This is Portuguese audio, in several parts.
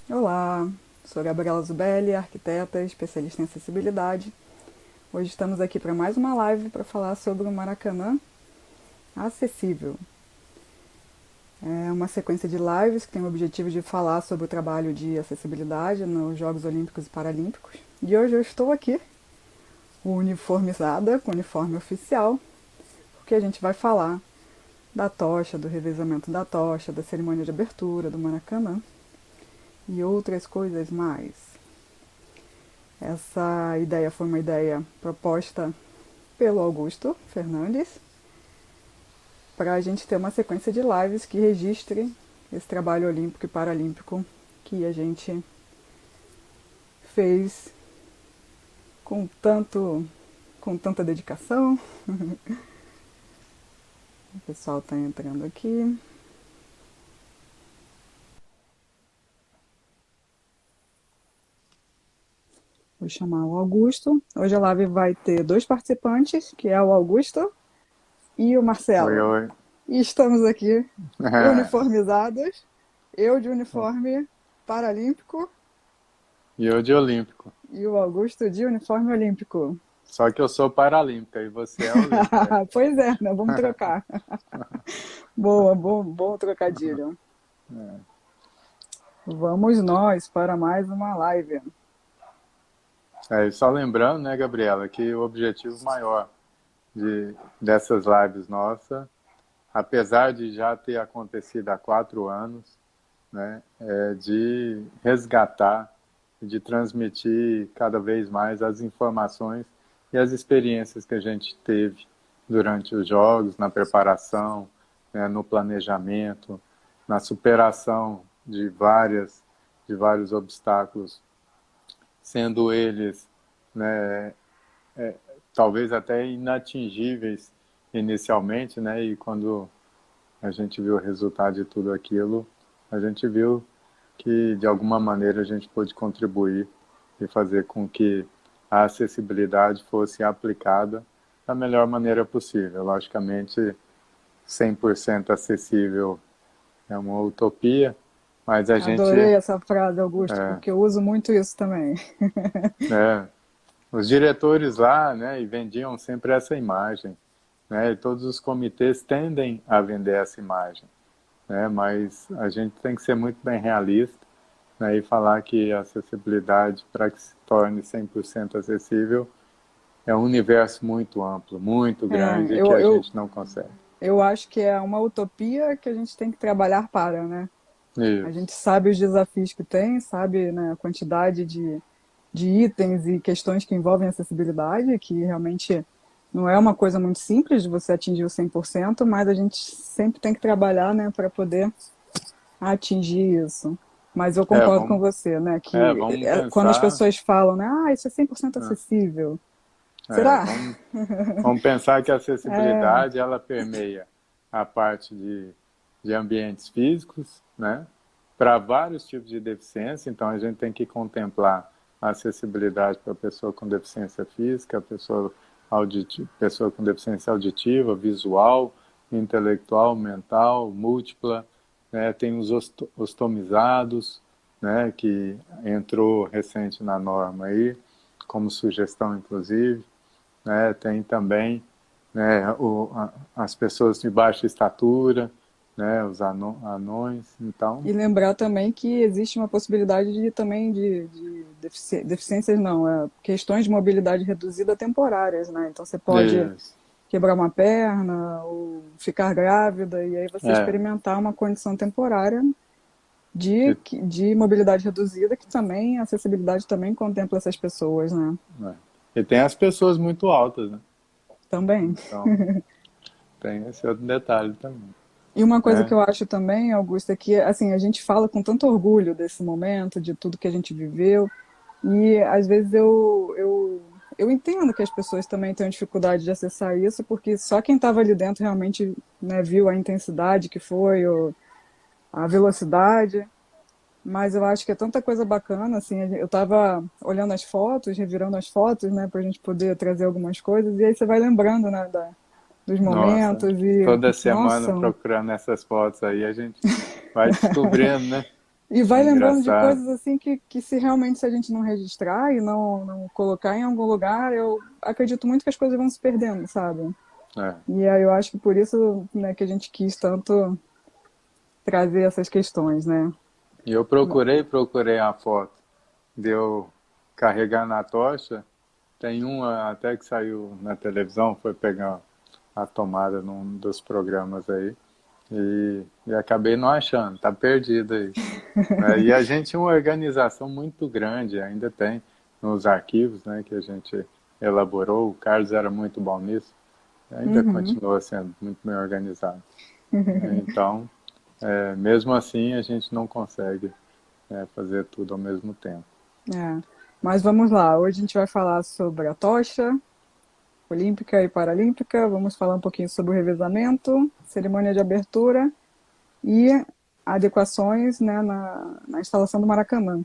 Olá, sou Gabriela Zubelli, arquiteta, especialista em acessibilidade. Hoje estamos aqui para mais uma live para falar sobre o Maracanã acessível. É uma sequência de lives que tem o objetivo de falar sobre o trabalho de acessibilidade nos Jogos Olímpicos e Paralímpicos. E hoje eu estou aqui, uniformizada, com uniforme oficial, porque a gente vai falar da tocha, do revezamento da tocha, da cerimônia de abertura do Maracanã e outras coisas mais. Essa ideia foi uma ideia proposta pelo Augusto Fernandes para a gente ter uma sequência de lives que registre esse trabalho olímpico e paralímpico que a gente fez com com tanta dedicação. O pessoal está entrando aqui. Vou chamar o Augusto. Hoje a live vai ter dois participantes, que é o Augusto e o Oi, Marcelo. oi. E estamos aqui uniformizados. Eu de uniforme paralímpico E eu de Olímpico. e o Augusto de uniforme olímpico. Só que eu sou paralímpica e você é olímpica. Pois é, né? Vamos trocar. Boa, bom trocadilho. Vamos nós para mais uma live. E só lembrando, né, Gabriela, que o objetivo maior dessas lives nossas, apesar de já ter acontecido há 4 anos, né, é de resgatar e de transmitir cada vez mais as informações e as experiências que a gente teve durante os jogos, na preparação, né, no planejamento, na superação de vários obstáculos, sendo eles, né, talvez até inatingíveis inicialmente, né, e quando a gente viu o resultado de tudo aquilo, a gente viu que de alguma maneira a gente pôde contribuir e fazer com que a acessibilidade fosse aplicada da melhor maneira possível. Logicamente, 100% acessível é uma utopia, mas a gente, Adorei essa frase, Augusto, porque eu uso muito isso também. né, os diretores lá, né, e vendiam sempre essa imagem, né, e todos os comitês tendem a vender essa imagem, né, mas a gente tem que ser muito bem realista, né, e falar que a acessibilidade, para que se torne 100% acessível, é um universo muito amplo, muito É, grande que a gente não consegue. eu acho que é uma utopia que a gente tem que trabalhar para, né? A Isso. gente sabe os desafios que tem, sabe, né, a quantidade de itens e questões que envolvem acessibilidade, que realmente não é uma coisa muito simples de você atingir o 100%, mas a gente sempre tem que trabalhar, né, para poder atingir isso. Mas eu É, concordo com você, né, que vamos quando as pensar, pessoas falam, né, isso é 100% né, acessível. é, Será? vamos, vamos pensar que a acessibilidade ela permeia a parte de ambientes físicos, né, para vários tipos de deficiência. Então a gente tem que contemplar a acessibilidade para a pessoa com deficiência física, a pessoa com deficiência auditiva, visual, intelectual, mental, múltipla, né, tem os ostomizados, né, que entrou recente na norma aí, como sugestão inclusive, né, tem também, né, as pessoas de baixa estatura, né, os anões, então, E lembrar também que existe uma possibilidade de também de deficiências, não, questões de mobilidade reduzida temporárias, né? Então você pode isso, quebrar uma perna ou ficar grávida e aí você é, experimentar uma condição temporária e, de mobilidade reduzida, que também, a acessibilidade também contempla essas pessoas, né? né, e tem as pessoas muito altas, né, Também. então tem esse outro detalhe também, E uma coisa que né, eu acho também, Augusto, é que assim, a gente fala com tanto orgulho desse momento, de tudo que a gente viveu, e às vezes eu entendo que as pessoas também tenham dificuldade de acessar isso, porque só quem estava ali dentro realmente, né, viu a intensidade que foi, a velocidade. Mas eu acho que é tanta coisa bacana, assim, eu estava olhando as fotos, revirando as fotos, né, para a gente poder trazer algumas coisas, e aí você vai lembrando, né, dos nossa, momentos e, toda semana nossa, procurando essas fotos aí, a gente vai descobrindo, né, E vai É lembrando de engraçado. coisas assim que se realmente se a gente não registrar e não colocar em algum lugar, eu acredito muito que as coisas vão se perdendo, sabe? É. E aí eu acho que por isso, né, que a gente quis tanto trazer essas questões, né? E eu procurei a foto de eu carregar na tocha. Tem uma até que saiu na televisão, foi pegar a tomada num dos programas aí. E acabei não achando, tá perdido aí. Né? E a gente tinha uma organização muito grande, ainda tem nos arquivos, né, que a gente elaborou. O Carlos era muito bom nisso, ainda Uhum. continua sendo muito bem organizado. Então, mesmo assim, a gente não consegue fazer tudo ao mesmo tempo. É. Mas vamos lá, hoje a gente vai falar sobre a tocha olímpica e paralímpica, vamos falar um pouquinho sobre o revezamento, cerimônia de abertura e adequações, né, na instalação do Maracanã.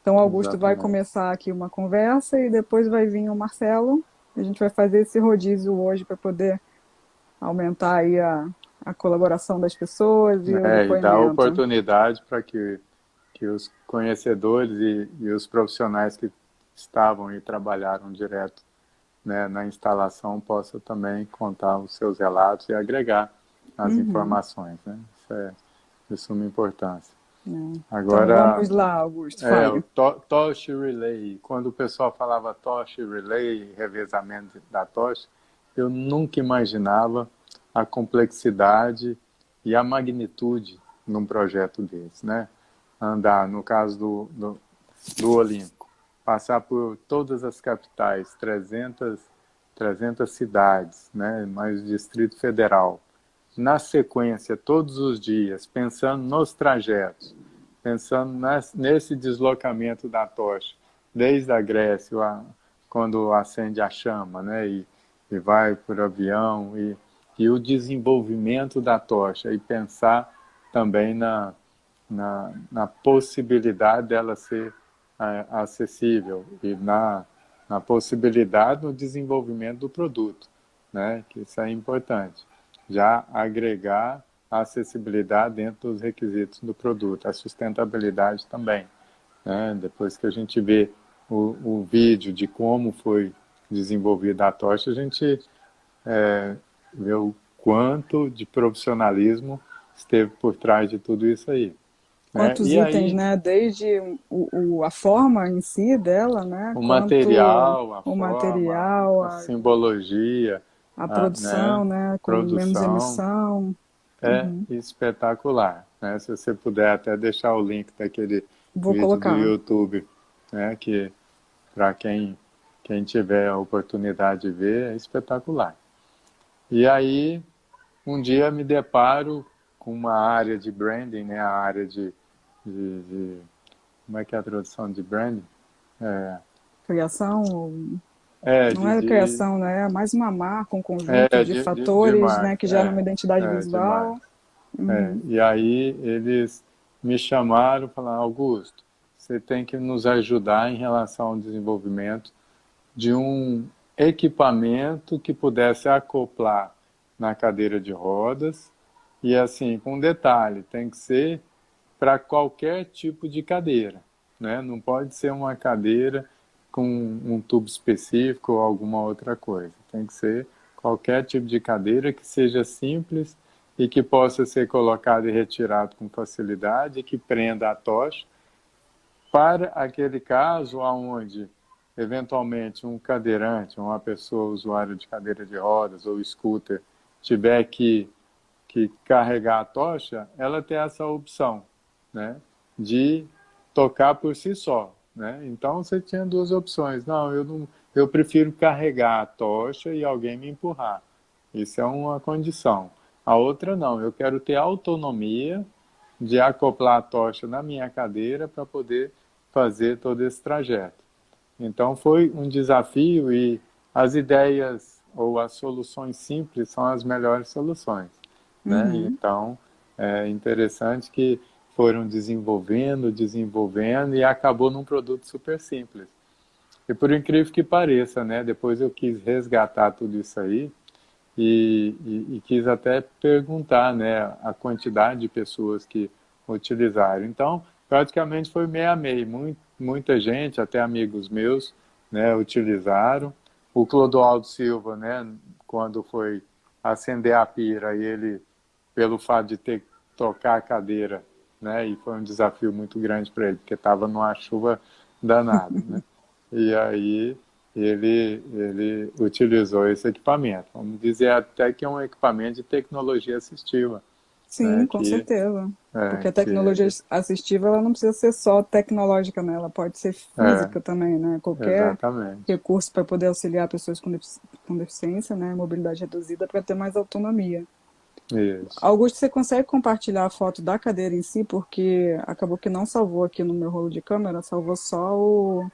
Então, o Augusto vai Exatamente. começar aqui uma conversa e depois vai vir o Marcelo. A gente vai fazer esse rodízio hoje para poder aumentar aí a colaboração das pessoas e o E dar depoimento. oportunidade para que os conhecedores e os profissionais que estavam e trabalharam direto, né, na instalação possam também contar os seus relatos e agregar as Uhum, informações. Né? Isso é de suma importância. né? Então, Agora, vamos lá, Augusto, fale. o tocha relay, quando o pessoal falava tocha relay, revezamento da tocha, eu nunca imaginava a complexidade e a magnitude num projeto desse, né? Andar, no caso do Olímpico, passar por todas as capitais, 300 cidades, né? Mais o Distrito Federal, na sequência, todos os dias, pensando nos trajetos, pensando nesse deslocamento da tocha, desde a Grécia, quando acende a chama, né, e vai por avião, e o desenvolvimento da tocha, e pensar também na possibilidade dela ser acessível, e na possibilidade do desenvolvimento do produto, né, que isso é importante. Já agregar a acessibilidade dentro dos requisitos do produto, a sustentabilidade também, né? Depois que a gente vê o vídeo de como foi desenvolvida a tocha, a gente vê o quanto de profissionalismo esteve por trás de tudo isso aí. Né? Quantos E itens, aí, né? Desde a forma em si dela, né? o Quanto material, a o forma, material, a simbologia, a né? produção, né? Com menos Produção, emissão. é Uhum. espetacular, né? Se você puder até deixar o link daquele Vou vídeo do colocar. YouTube, né? Que para quem tiver a oportunidade de ver, é espetacular. E aí, um dia me deparo com uma área de branding, né? A área de como é que é a tradução de branding? É, Criação, é não de, é de, criação, né? É mais uma marca, um conjunto de de fatores, né? Que marca, geram uma identidade de marca. visual. Uhum. E aí eles me chamaram e falaram, Augusto, você tem que nos ajudar em relação ao desenvolvimento de um equipamento que pudesse acoplar na cadeira de rodas e assim, com detalhe, tem que ser para qualquer tipo de cadeira, né? Não pode ser uma cadeira com um tubo específico ou alguma outra coisa. Tem que ser qualquer tipo de cadeira que seja simples e que possa ser colocado e retirado com facilidade e que prenda a tocha para aquele caso onde eventualmente um cadeirante, uma pessoa usuária de cadeira de rodas ou scooter tiver que carregar a tocha, ela tem essa opção, né, de tocar por si só, né? Então você tinha duas opções. Não, eu prefiro carregar a tocha e alguém me empurrar. Isso é uma condição. A outra não, eu quero ter autonomia de acoplar a tocha na minha cadeira para poder fazer todo esse trajeto. Então foi um desafio e as ideias ou as soluções simples são as melhores soluções, né? Uhum. Então é interessante que foram desenvolvendo e acabou num produto super simples. E por incrível que pareça, né? Depois eu quis resgatar tudo isso aí e quis até perguntar, né, a quantidade de pessoas que utilizaram. Então praticamente foi meio a meio. Muita gente, até amigos meus, né, utilizaram. O Clodoaldo Silva, né, quando foi acender a pira, ele, pelo fato de ter que tocar a cadeira, né, e foi um desafio muito grande para ele, porque estava numa chuva danada, né? E aí ele utilizou esse equipamento. Vamos dizer até que é um equipamento de tecnologia assistiva, Sim, né, com certeza. Porque a que tecnologia ele, assistiva, ela não precisa ser só tecnológica, né? Ela pode ser é, física também, né? Qualquer exatamente, recurso para poder auxiliar pessoas com deficiência, né? Mobilidade reduzida, para ter mais autonomia. isso. Augusto, você consegue compartilhar a foto da cadeira em si? Porque acabou que não salvou aqui no meu rolo de câmera, salvou só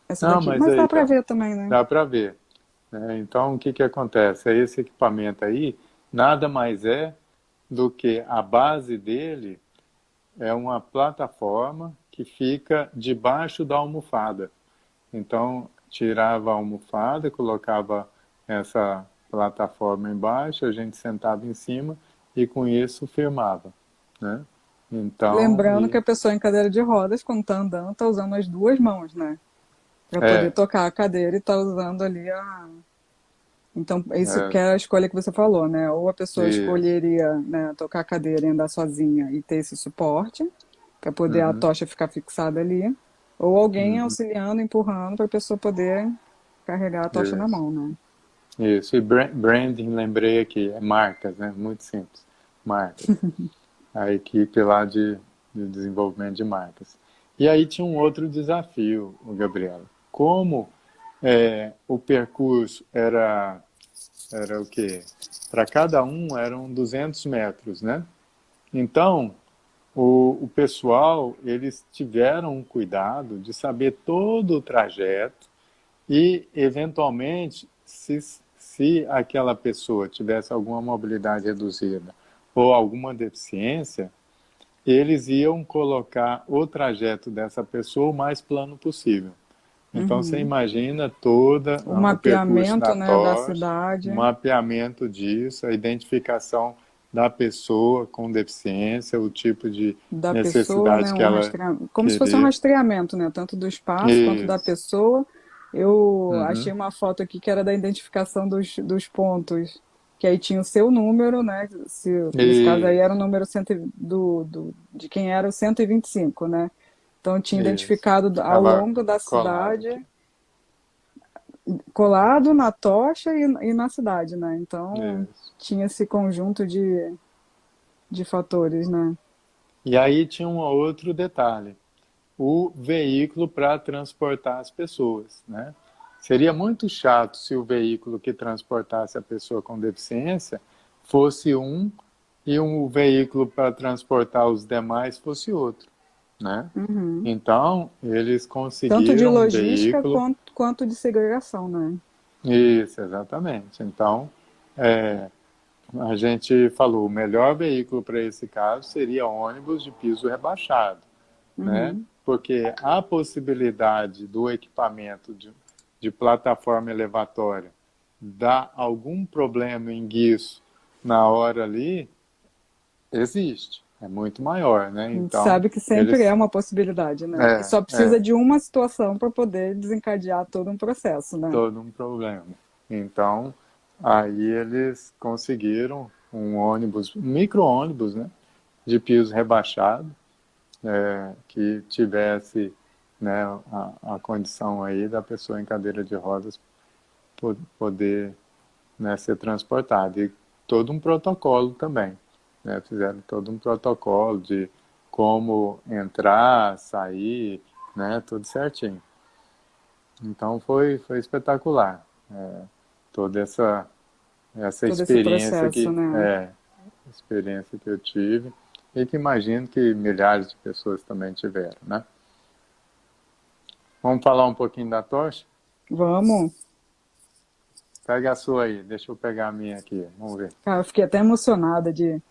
essa Não, daqui. mas Mas dá aí para tá, ver também, né? dá para ver, né? Então, o que que acontece? Esse equipamento aí nada mais é do que a base dele é uma plataforma que fica debaixo da almofada. Então, tirava a almofada, colocava essa plataforma embaixo, a gente sentava em cima e com isso firmava, né? Então, Lembrando que a pessoa em cadeira de rodas, quando está andando, está usando as duas mãos, né? Para poder é, tocar a cadeira e está usando ali a. Então, isso que é, é a escolha que você falou, né? Ou a pessoa isso. escolheria, né, tocar a cadeira e andar sozinha e ter esse suporte, para poder a Uhum, tocha ficar fixada ali, ou alguém uhum, auxiliando, empurrando, para a pessoa poder carregar a tocha na isso. mão, né? Isso. E branding, lembrei aqui, é marcas, né? Muito simples. Marcas. A equipe lá de desenvolvimento de marcas. E aí tinha um outro desafio, o Gabriela. Como o percurso era o quê? Para cada um eram 200 metros, né? Então, o pessoal, eles tiveram um cuidado de saber todo o trajeto e, eventualmente, se aquela pessoa tivesse alguma mobilidade reduzida ou alguma deficiência, eles iam colocar o trajeto dessa pessoa o mais plano possível. Então você Uhum. imagina toda O o percurso mapeamento, da né, da tocha, cidade, o mapeamento disso, a identificação da pessoa com deficiência, o tipo de da pessoa, né, necessidade que um ela rastreamento, como se fosse um queria. rastreamento, né, tanto do espaço quanto da Isso. pessoa. Eu achei Uhum. uma foto aqui que era da identificação dos pontos, que aí tinha o seu número, né, se, nesse caso aí era o Isso. número de quem era o 125, né, então tinha Isso. identificado ao Ficava longo da colado cidade, aqui. colado na tocha e na cidade, né, então Isso. tinha esse conjunto de fatores, né. E aí tinha um outro detalhe. O veículo para transportar as pessoas, né? Seria muito chato se o veículo que transportasse a pessoa com deficiência fosse um e um veículo para transportar os demais fosse outro, né? Uhum. Então, eles Tanto de conseguiram um logística veículo. quanto de segregação, né? Isso, exatamente. Então, a gente falou, o melhor veículo para esse caso seria ônibus de piso rebaixado, né? Uhum. Porque a possibilidade do equipamento de plataforma elevatória dar algum problema em guiço na hora ali, existe, é muito maior, né? A gente Então, sabe que sempre é eles... uma possibilidade, né? E É, só precisa é, de uma situação para poder desencadear todo um processo, né? todo um problema. Então, aí eles conseguiram um ônibus, um micro-ônibus, né? De piso rebaixado, que tivesse, né, a condição aí da pessoa em cadeira de rodas poder, né, ser transportada. E todo um protocolo também, né? Fizeram todo um protocolo de como entrar, sair, né? Tudo certinho. Então foi espetacular. Toda essa Todo esse experiência processo, né? experiência que eu tive e que imagino que milhares de pessoas também tiveram, né? Vamos falar um pouquinho da tocha? Vamos. Pega a sua aí, deixa eu pegar a minha aqui, vamos ver. Cara, eu fiquei até emocionada de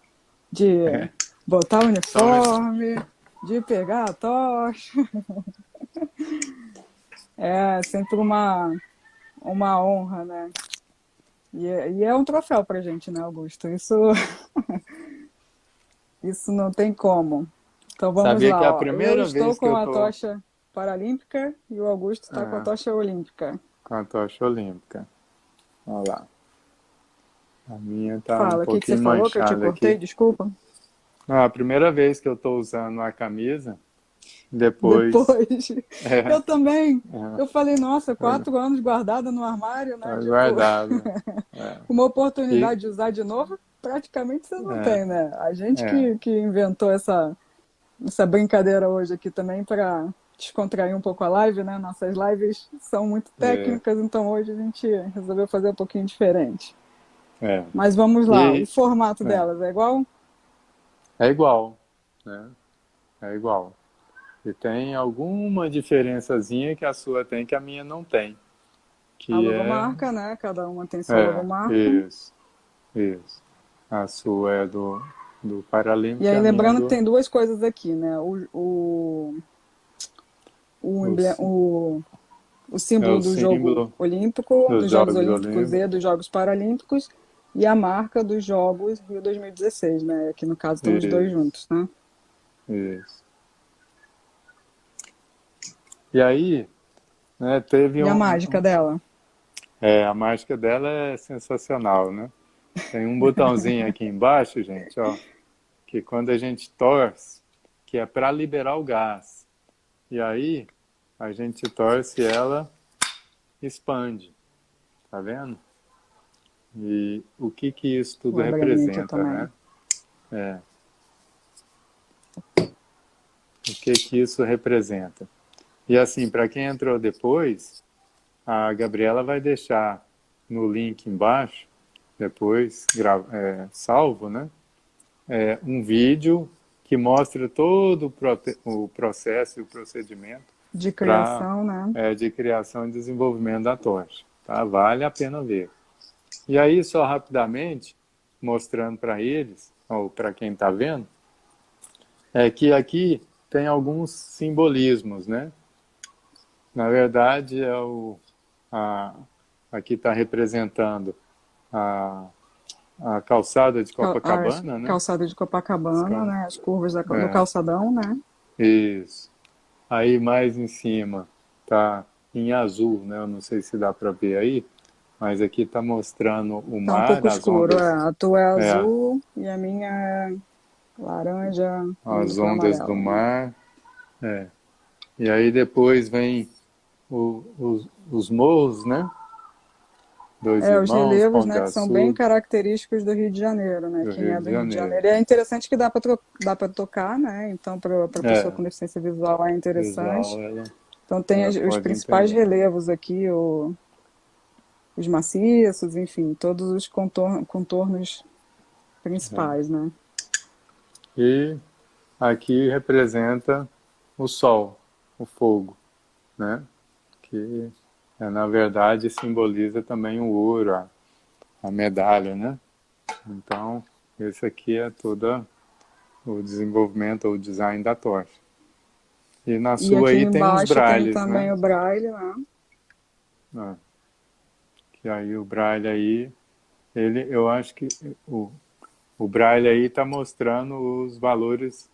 botar o Só um minuto. uniforme, de pegar a tocha. É sempre uma honra, né? E é um troféu pra gente, né, Augusto? Isso não tem como. Então vamos Sabia que é lá, a ó. Eu primeira estou vez que com eu a tô tocha paralímpica e o Augusto está com a tocha olímpica. com a tocha olímpica. Olha lá. A minha tá um Fala, o que que você pouquinho falou que eu te manchada cortei? aqui. Desculpa. Não, a primeira vez que eu tô usando a camisa, depois Depois, é, eu também. é, Eu falei, nossa, tá 4 anos guardada no armário, né? tá Tipo, guardado. É. uma E oportunidade de usar de novo, praticamente você não é, tem, né? A gente é, que inventou essa brincadeira hoje aqui também para descontrair um pouco a live, né? Nossas lives são muito é, técnicas, então hoje a gente resolveu fazer um pouquinho diferente. é. Mas vamos lá, o E formato é, delas é igual? é igual, né? É igual. E tem alguma diferençazinha que a sua tem que a minha não tem, A que logomarca, né? Cada uma tem sua é, logomarca. isso, isso. A sua é do E Paralímpico e aí, a minha é lembrando que do tem duas coisas aqui, né? o, O é símbolo o do jogo símbolo olímpico, dos dos Jogos Jogos Olímpicos e Olímpicos. dos Jogos Paralímpicos, e a marca dos Jogos Rio 2016, né? Aqui no caso estão os dois Isso, juntos, né? isso. E aí, né, teve E a mágica dela? a mágica dela é sensacional, né? Tem um botãozinho aqui embaixo, gente, ó, que quando a gente torce, que é para liberar o gás. E aí, a gente torce ela expande, tá vendo? E o que que isso tudo Vou abrir a minha aqui representa, também. né? É, o que que isso representa? E assim, para quem entrou depois, a Gabriela vai deixar no link embaixo, depois salvo, né? Um vídeo que mostra todo o processo e o procedimento De para criação, né? de criação e desenvolvimento da tocha. Tá? Vale a pena ver. E aí, só rapidamente, mostrando para eles, ou para quem está vendo, é que aqui tem alguns simbolismos, né? Na verdade, a, aqui está representando a, a calçada de As Copacabana, né? calçadas de Copacabana, né? As curvas do É, calçadão, né? isso. Aí mais em cima tá em azul, né? Eu não sei se dá para ver aí, mas aqui está mostrando o Tá um mar, pouco escuro, é. A tua é é, azul e a minha é laranja indo as para ondas do amarelo, né? mar. E aí depois vem os morros, né? Dois É, os Irmãos, relevos, Pão de né, que são bem Açúcar, característicos do Rio de Janeiro, né? do Quem Rio é de do Rio de Janeiro. Janeiro. E é interessante que dá para tocar, né? Então, para pessoa É, com deficiência visual é interessante. visual, Então, tem ela os pode principais entender. relevos aqui, os maciços, enfim, todos os contornos principais, né? E aqui representa o sol, o fogo, né? Que na verdade simboliza também o ouro, a medalha, né? Então, esse aqui é todo o desenvolvimento ou design da tocha. E na E sua aqui aí tem os embaixo tem brailes, também né? o braille, né? Ah, que aí o braille aí, eu acho que o, o braille aí está mostrando os valores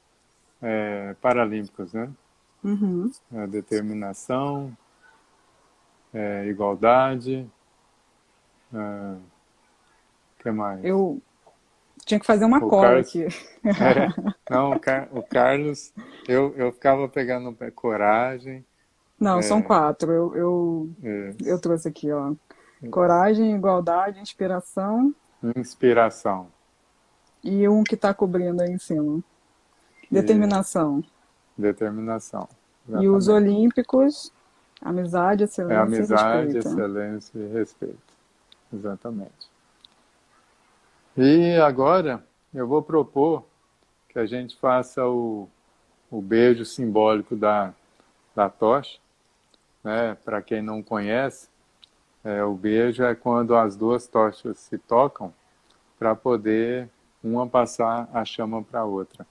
paralímpicos, né? Uhum. A determinação, igualdade, o que mais? Eu tinha que fazer uma O cola Carlos, aqui. não, o Carlos, eu ficava pegando coragem, Não, são é, 4. Eu isso, trouxe aqui, ó. Coragem, igualdade, inspiração inspiração, e um que está cobrindo aí em cima. que Determinação. determinação, E os exatamente. olímpicos, amizade, É excelência e amizade, respeito. excelência e respeito, exatamente. E agora eu vou propor que a gente faça o beijo simbólico da tocha, né? Para quem não conhece, o beijo é quando as duas tochas se tocam para poder uma passar a chama para a outra,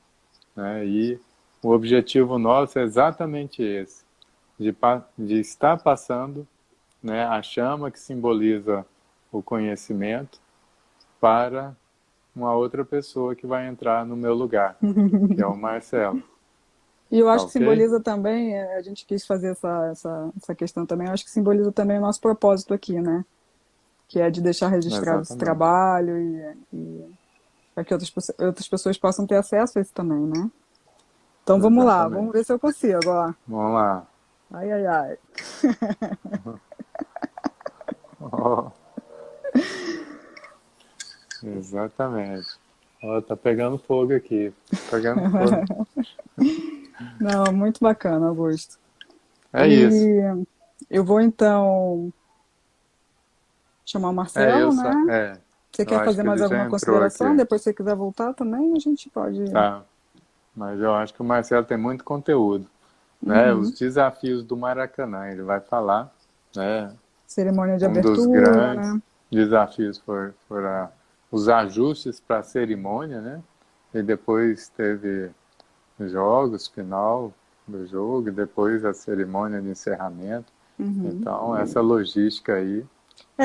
né? E o objetivo nosso é exatamente esse, de estar passando, né, a chama que simboliza o conhecimento para uma outra pessoa que vai entrar no meu lugar, que é o Marcelo. E eu Tá acho que ok? simboliza também, a gente quis fazer essa questão também, eu acho que simboliza também o nosso propósito aqui, né? Que é de deixar registrado esse Exatamente. trabalho e para que outras pessoas possam ter acesso a isso também, né? Então vamos lá, vamos ver Exatamente. se eu consigo, ó. Vamos lá. Ai, ai, ai. Oh, exatamente. Ó, tá pegando fogo aqui. Pegando fogo. Não, muito bacana, Augusto. É isso. E eu vou então chamar o É, Marcelo, né? Você eu quer acho fazer que mais ele já alguma entrou consideração? aqui. Depois, se você quiser voltar também, a gente pode. Tá. Mas eu acho que o Marcelo tem muito conteúdo, né? Os Uhum. desafios do Maracanã, ele vai falar, né? Cerimônia de Um dos abertura, grandes né? desafios foram os ajustes para a cerimônia, né? E depois teve os jogos, final do jogo, e depois a cerimônia de encerramento. Uhum. Então, essa logística aí,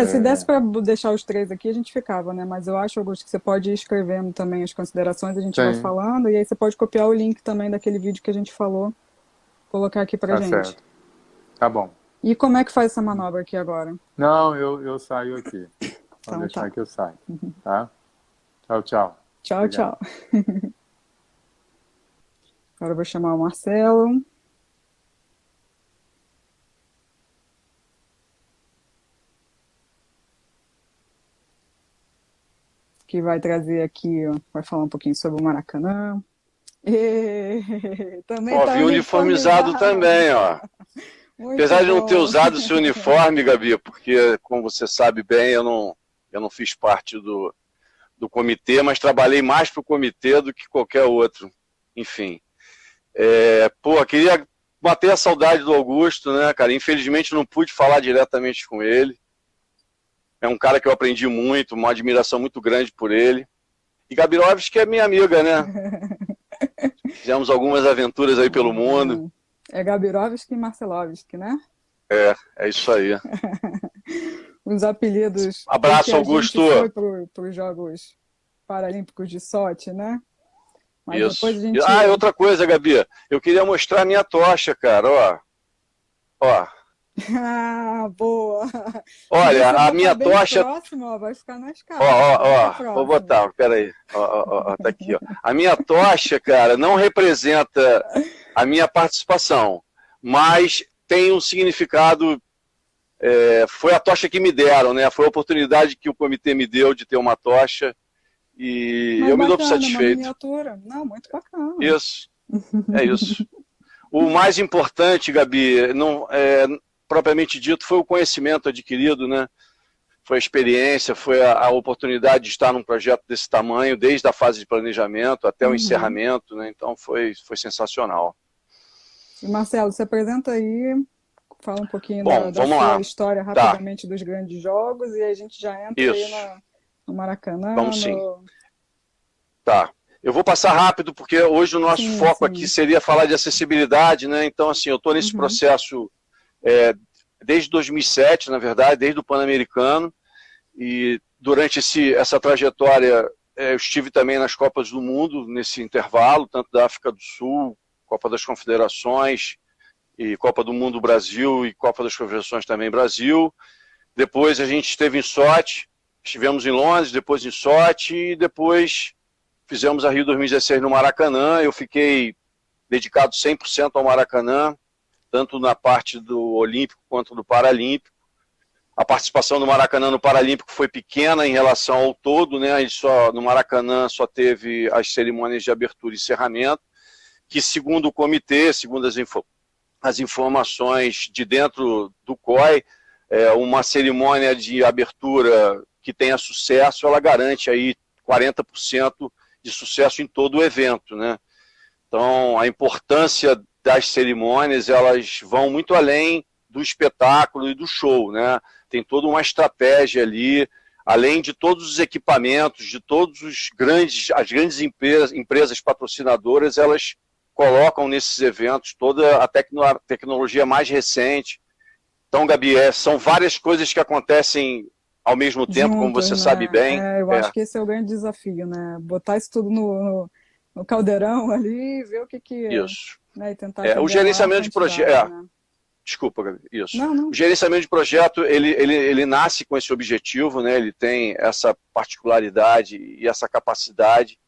Se desse para deixar os três aqui, a gente ficava, né? Mas eu acho, Augusto, que você pode ir escrevendo também as considerações, a gente vai tem, falando, e aí você pode copiar o link também daquele vídeo que a gente falou, colocar aqui pra tá gente. certo. Tá bom. E como é que faz essa manobra aqui agora? Não, eu saio aqui. Pode Então deixar tá. que eu saio, tá? Tchau, tchau. Tchau, Obrigado. tchau. Agora eu vou chamar o Marcelo, que vai trazer aqui, ó, vai falar um pouquinho sobre o Maracanã. Também Ó, está vim uniformizado uniformizado. também, ó. Muito Apesar de não ter bom. usado esse uniforme, Gabi, porque, como você sabe bem, eu não fiz parte do comitê, mas trabalhei mais para o comitê do que qualquer outro. Enfim. Pô, queria bater a saudade do Augusto, né, cara? Infelizmente não pude falar diretamente com ele. É um cara que eu aprendi muito, uma admiração muito grande por ele. E Gabirovski é minha amiga, né? Fizemos algumas aventuras aí pelo mundo. É Gabirovski e Marcelovski, né? É isso aí. Os apelidos, porque Abraço, a gente Augusto. foi para os Jogos Paralímpicos de Sochi, né? Mas depois a Isso. gente. Ah, e outra coisa, Gabi. Eu queria mostrar a minha tocha, cara. Ó. Ó. Ah, boa! Se Olha, você a botar minha bem tocha. próximo, ó, vai ficar na Ó, escala. ó, Bota ó. Vou próximo. botar. Peraí. Ó, ó, ó, tá aqui, ó. A minha tocha, cara, não representa a minha participação, mas tem um significado. Foi a tocha que me deram, né? Foi a oportunidade que o comitê me deu de ter uma tocha e Mas eu me dou por bacana, uma satisfeito. miniatura. Não, muito bacana. Isso. É isso. O mais importante, Gabi, não, propriamente dito, foi o conhecimento adquirido, né? Foi a experiência, foi a oportunidade de estar num projeto desse tamanho, desde a fase de planejamento até o Uhum. encerramento, né? Então foi sensacional. E Marcelo, se apresenta aí, fala um pouquinho Bom, da vamos sua lá. história Tá, rapidamente dos grandes jogos e aí a gente já entra aí isso. no Maracanã, Vamos sim. Tá. Eu vou passar rápido, porque hoje o nosso Sim, foco aqui sim. seria falar de acessibilidade, né? Então, assim, eu estou nesse Uhum. processo desde 2007, na verdade, desde o Pan-Americano, e durante essa trajetória eu estive também nas Copas do Mundo, nesse intervalo, tanto da África do Sul, Copa das Confederações, e Copa do Mundo Brasil, e Copa das Confederações também Brasil. Depois a gente esteve em Sochi, estivemos em Londres, depois em Sochi, e depois fizemos a Rio 2016 no Maracanã. Eu fiquei dedicado 100% ao Maracanã, tanto na parte do Olímpico quanto do Paralímpico. A participação do Maracanã no Paralímpico foi pequena em relação ao todo, né? No Maracanã só teve as cerimônias de abertura e encerramento, que segundo o comitê, segundo as informações de dentro do COI, uma cerimônia de abertura que tenha sucesso, ela garante aí 40% de sucesso em todo o evento, né? Então, a importância das cerimônias, elas vão muito além do espetáculo e do show, né? Tem toda uma estratégia ali, além de todos os equipamentos, de todos as grandes empresas patrocinadoras, elas colocam nesses eventos toda a tecnologia mais recente. Então, Gabi, É. são várias coisas que acontecem ao mesmo tempo, como Juntos, você sabe né? bem. Eu acho que esse é o grande desafio, né? Botar isso tudo no caldeirão ali e ver o que Isso. né, e tentar O atender a gerenciamento de maior projeto... quantidade, né? Desculpa, Gabi, isso. Não, não. O gerenciamento de projeto, ele nasce com esse objetivo, né? Ele tem essa particularidade e essa capacidade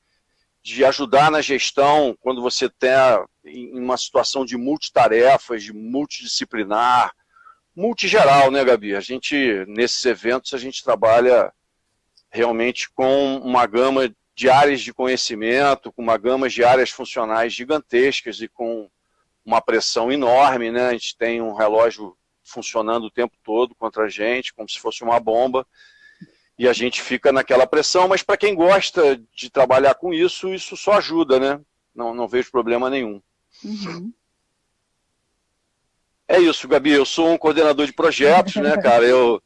de ajudar na gestão quando você está em uma situação de multitarefas, de multidisciplinar, multigeral, né, Gabi? A gente, nesses eventos, a gente trabalha realmente com uma gama de áreas de conhecimento, com uma gama de áreas funcionais gigantescas e com uma pressão enorme, né? A gente tem um relógio funcionando o tempo todo contra a gente, como se fosse uma bomba, e a gente fica naquela pressão, mas para quem gosta de trabalhar com isso, isso só ajuda, né? Não vejo problema nenhum. Uhum. É isso, Gabi, eu sou um coordenador de projetos, né, cara? Eu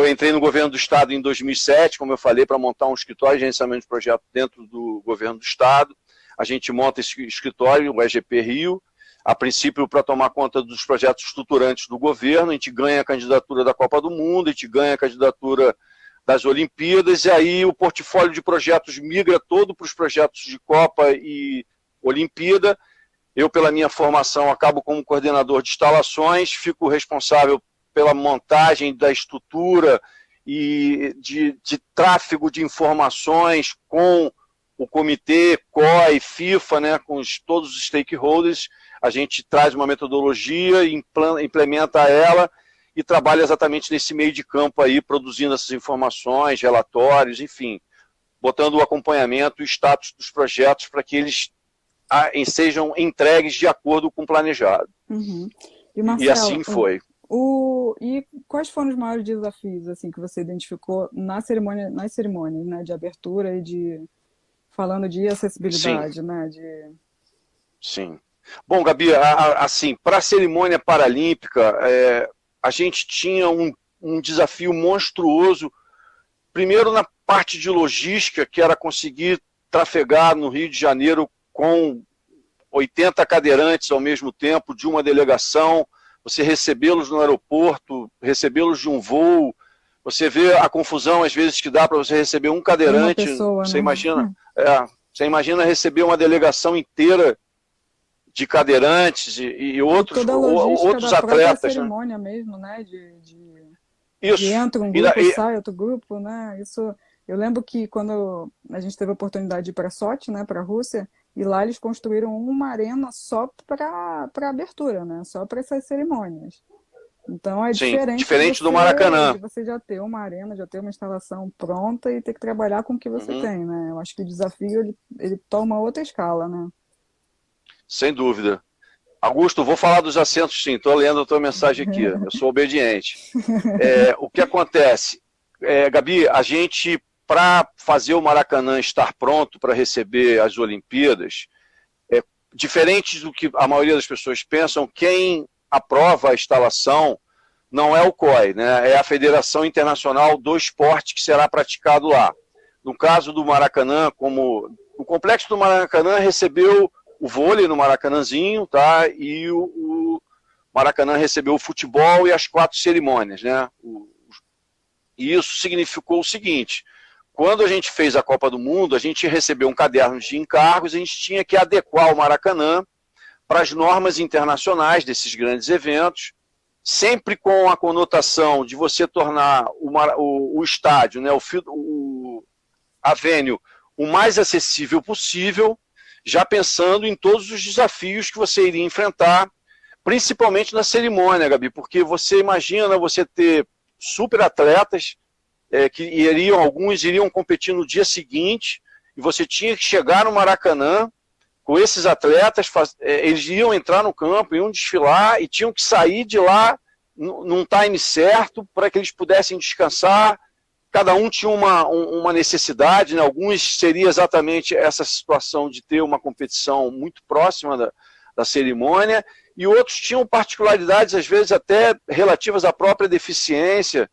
entrei no governo do estado em 2007, como eu falei, para montar um escritório de gerenciamento de projeto dentro do governo do estado. A gente monta esse escritório, o EGP Rio, a princípio para tomar conta dos projetos estruturantes do governo. A gente ganha a candidatura da Copa do Mundo, a gente ganha a candidatura das Olimpíadas, e aí o portfólio de projetos migra todo para os projetos de Copa e Olimpíada. Eu, pela minha formação, acabo como coordenador de instalações, fico responsável pela montagem da estrutura e de tráfego de informações com o comitê, COI, FIFA, né, com todos os stakeholders. A gente traz uma metodologia, implementa ela e trabalha exatamente nesse meio de campo aí, produzindo essas informações, relatórios, enfim, botando o acompanhamento e o status dos projetos para que eles sejam entregues de acordo com o planejado. Uhum. E assim foi. E quais foram os maiores desafios assim, que você identificou nas cerimônias, né, de abertura e falando de acessibilidade, Sim. né? Sim. Bom, Gabi, assim, para a cerimônia paralímpica, a gente tinha um desafio monstruoso, primeiro na parte de logística, que era conseguir trafegar no Rio de Janeiro com 80 cadeirantes ao mesmo tempo de uma delegação, você recebê-los no aeroporto, recebê-los de um voo, você vê a confusão às vezes que dá para você receber um cadeirante, pessoa, você né? imagina, você imagina receber uma delegação inteira de cadeirantes e outros da atletas, cerimônia, né? Mesmo, né? Isso. E entra um grupo, sai outro grupo, né? Isso. Eu lembro que quando a gente teve a oportunidade de ir para Sochi, né, para a Rússia, e lá eles construíram uma arena só para abertura, né? Só para essas cerimônias. Então é diferente do Maracanã. De você já ter uma arena, já ter uma instalação pronta e ter que trabalhar com o que você tem, né? Eu acho que o desafio ele toma outra escala, né? Sem dúvida. Augusto, vou falar dos assentos sim, estou lendo a tua mensagem aqui, eu sou obediente. O que acontece? Gabi, a gente, para fazer o Maracanã estar pronto para receber as Olimpíadas, diferente do que a maioria das pessoas pensam, quem aprova a instalação não é o COI, né? É a Federação Internacional do Esporte que será praticado lá. No caso do Maracanã, como o complexo do Maracanã recebeu o vôlei no Maracanãzinho, tá? E o Maracanã recebeu o futebol e as 4 cerimônias, né? E isso significou o seguinte: quando a gente fez a Copa do Mundo, a gente recebeu um caderno de encargos, a gente tinha que adequar o Maracanã para as normas internacionais desses grandes eventos, sempre com a conotação de você tornar o estádio, né, a venue, o mais acessível possível, já pensando em todos os desafios que você iria enfrentar, principalmente na cerimônia, Gabi, porque você imagina você ter super atletas que alguns iriam competir no dia seguinte, e você tinha que chegar no Maracanã com esses atletas, eles iam entrar no campo, iam desfilar e tinham que sair de lá num time certo para que eles pudessem descansar. Cada um tinha uma necessidade, né? Alguns seria exatamente essa situação de ter uma competição muito próxima da cerimônia, e outros tinham particularidades, às vezes até relativas à própria deficiência.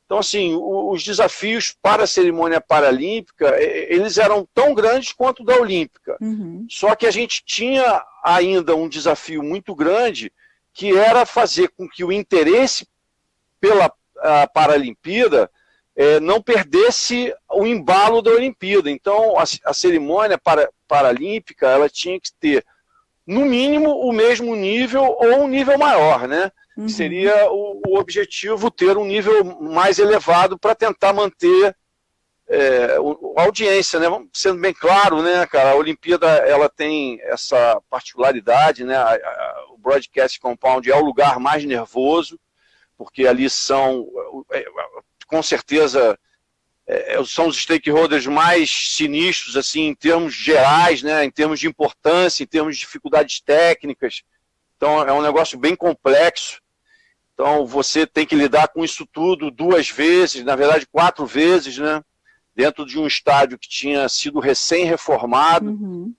Então, assim, os desafios para a cerimônia paralímpica, eles eram tão grandes quanto da olímpica. Uhum. Só que a gente tinha ainda um desafio muito grande, que era fazer com que o interesse pela Paralimpíada não perdesse o embalo da Olimpíada. Então, a cerimônia paralímpica, ela tinha que ter no mínimo, o mesmo nível ou um nível maior, né? Uhum. Seria o objetivo ter um nível mais elevado para tentar manter a audiência, né? Sendo bem claro, né, cara, a Olimpíada ela tem essa particularidade, né? O Broadcast Compound é o lugar mais nervoso, porque ali são, com certeza, são os stakeholders mais sinistros, assim, em termos gerais, né? Em termos de importância, em termos de dificuldades técnicas. Então, é um negócio bem complexo. Então, você tem que lidar com isso tudo 2 vezes, na verdade 4 vezes, né? Dentro de um estádio que tinha sido recém-reformado. Uhum.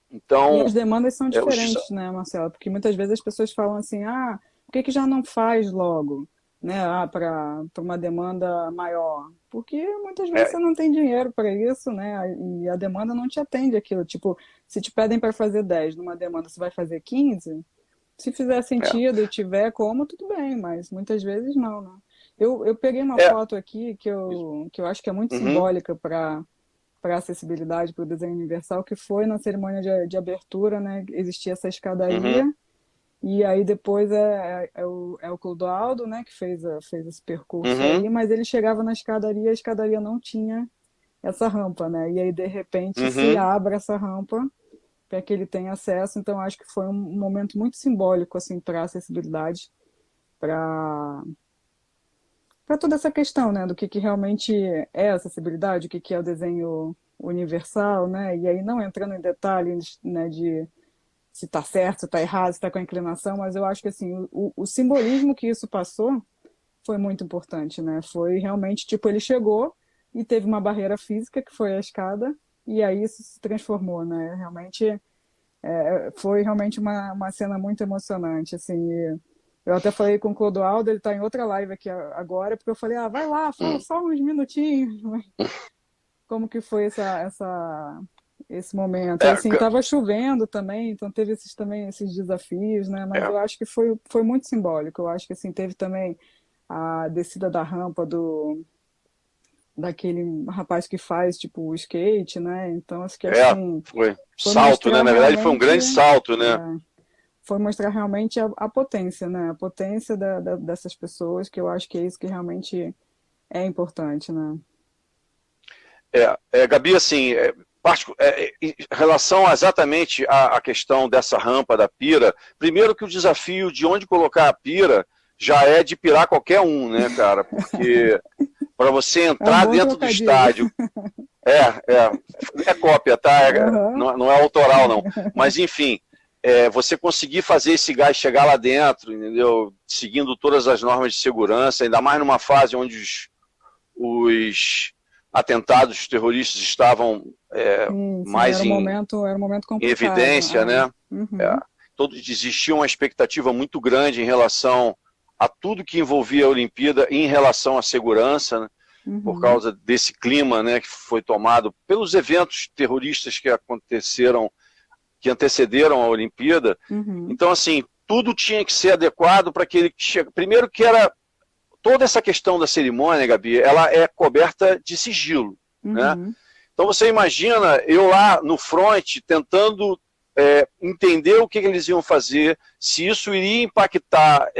Então, e as demandas são diferentes, né, Marcelo? Porque muitas vezes as pessoas falam assim, por que já não faz logo? Né, para uma demanda maior? Porque muitas vezes você não tem dinheiro para isso, né? E a demanda não te atende aquilo. Tipo, se te pedem para fazer 10 numa demanda, você vai fazer 15? Se fizer sentido e tiver como, tudo bem, mas muitas vezes não, né? Eu peguei uma foto aqui que eu acho que é muito simbólica para a acessibilidade, para o desenho universal, que foi na cerimônia de abertura, né? Existia essa escadaria, e aí depois é o Clodoaldo, né, que fez esse percurso aí, mas ele chegava na escadaria e a escadaria não tinha essa rampa, né? E aí, de repente, se abre essa rampa para que ele tenha acesso. Então, acho que foi um momento muito simbólico assim, para a acessibilidade, para toda essa questão, né, do que realmente é acessibilidade, o que é o desenho universal, né? E aí, não entrando em detalhes, né, de se está certo, se está errado, se está com a inclinação, mas eu acho que assim, o simbolismo que isso passou foi muito importante, né? Foi realmente, tipo, ele chegou e teve uma barreira física, que foi a escada, e aí isso se transformou, né? Realmente, foi realmente uma cena muito emocionante, assim. Eu até falei com o Clodoaldo, ele está em outra live aqui agora, porque eu falei, vai lá, fala só uns minutinhos. Como que foi esse momento? Assim, estava chovendo também, então teve esses desafios, né? Mas eu acho que foi muito simbólico. Eu acho que assim, teve também a descida da rampa daquele rapaz que faz tipo o skate, né? Então acho que assim foi salto, né? Na verdade foi um grande salto, né? Foi mostrar realmente a potência, né? A potência dessas pessoas, que eu acho que é isso que realmente é importante, né? Gabi, assim, em relação exatamente à questão dessa rampa da pira, primeiro que o desafio de onde colocar a pira já é de pirar qualquer um, né, cara? Porque para você entrar dentro do estádio... É cópia, tá? Não é autoral, não. Mas, enfim, você conseguir fazer esse gás chegar lá dentro, entendeu? Seguindo todas as normas de segurança, ainda mais numa fase onde os atentados terroristas estavam mais era um momento complicado, em evidência, né? Existia uma expectativa muito grande em relação a tudo que envolvia a Olimpíada em relação à segurança, né? Por causa desse clima, né, que foi tomado pelos eventos terroristas que aconteceram, que antecederam a Olimpíada. Então, assim, tudo tinha que ser adequado para que ele chegue. Primeiro que era toda essa questão da cerimônia, Gabi, ela é coberta de sigilo, né? Então você imagina eu lá no front tentando entender o que eles iam fazer, se isso iria impactar,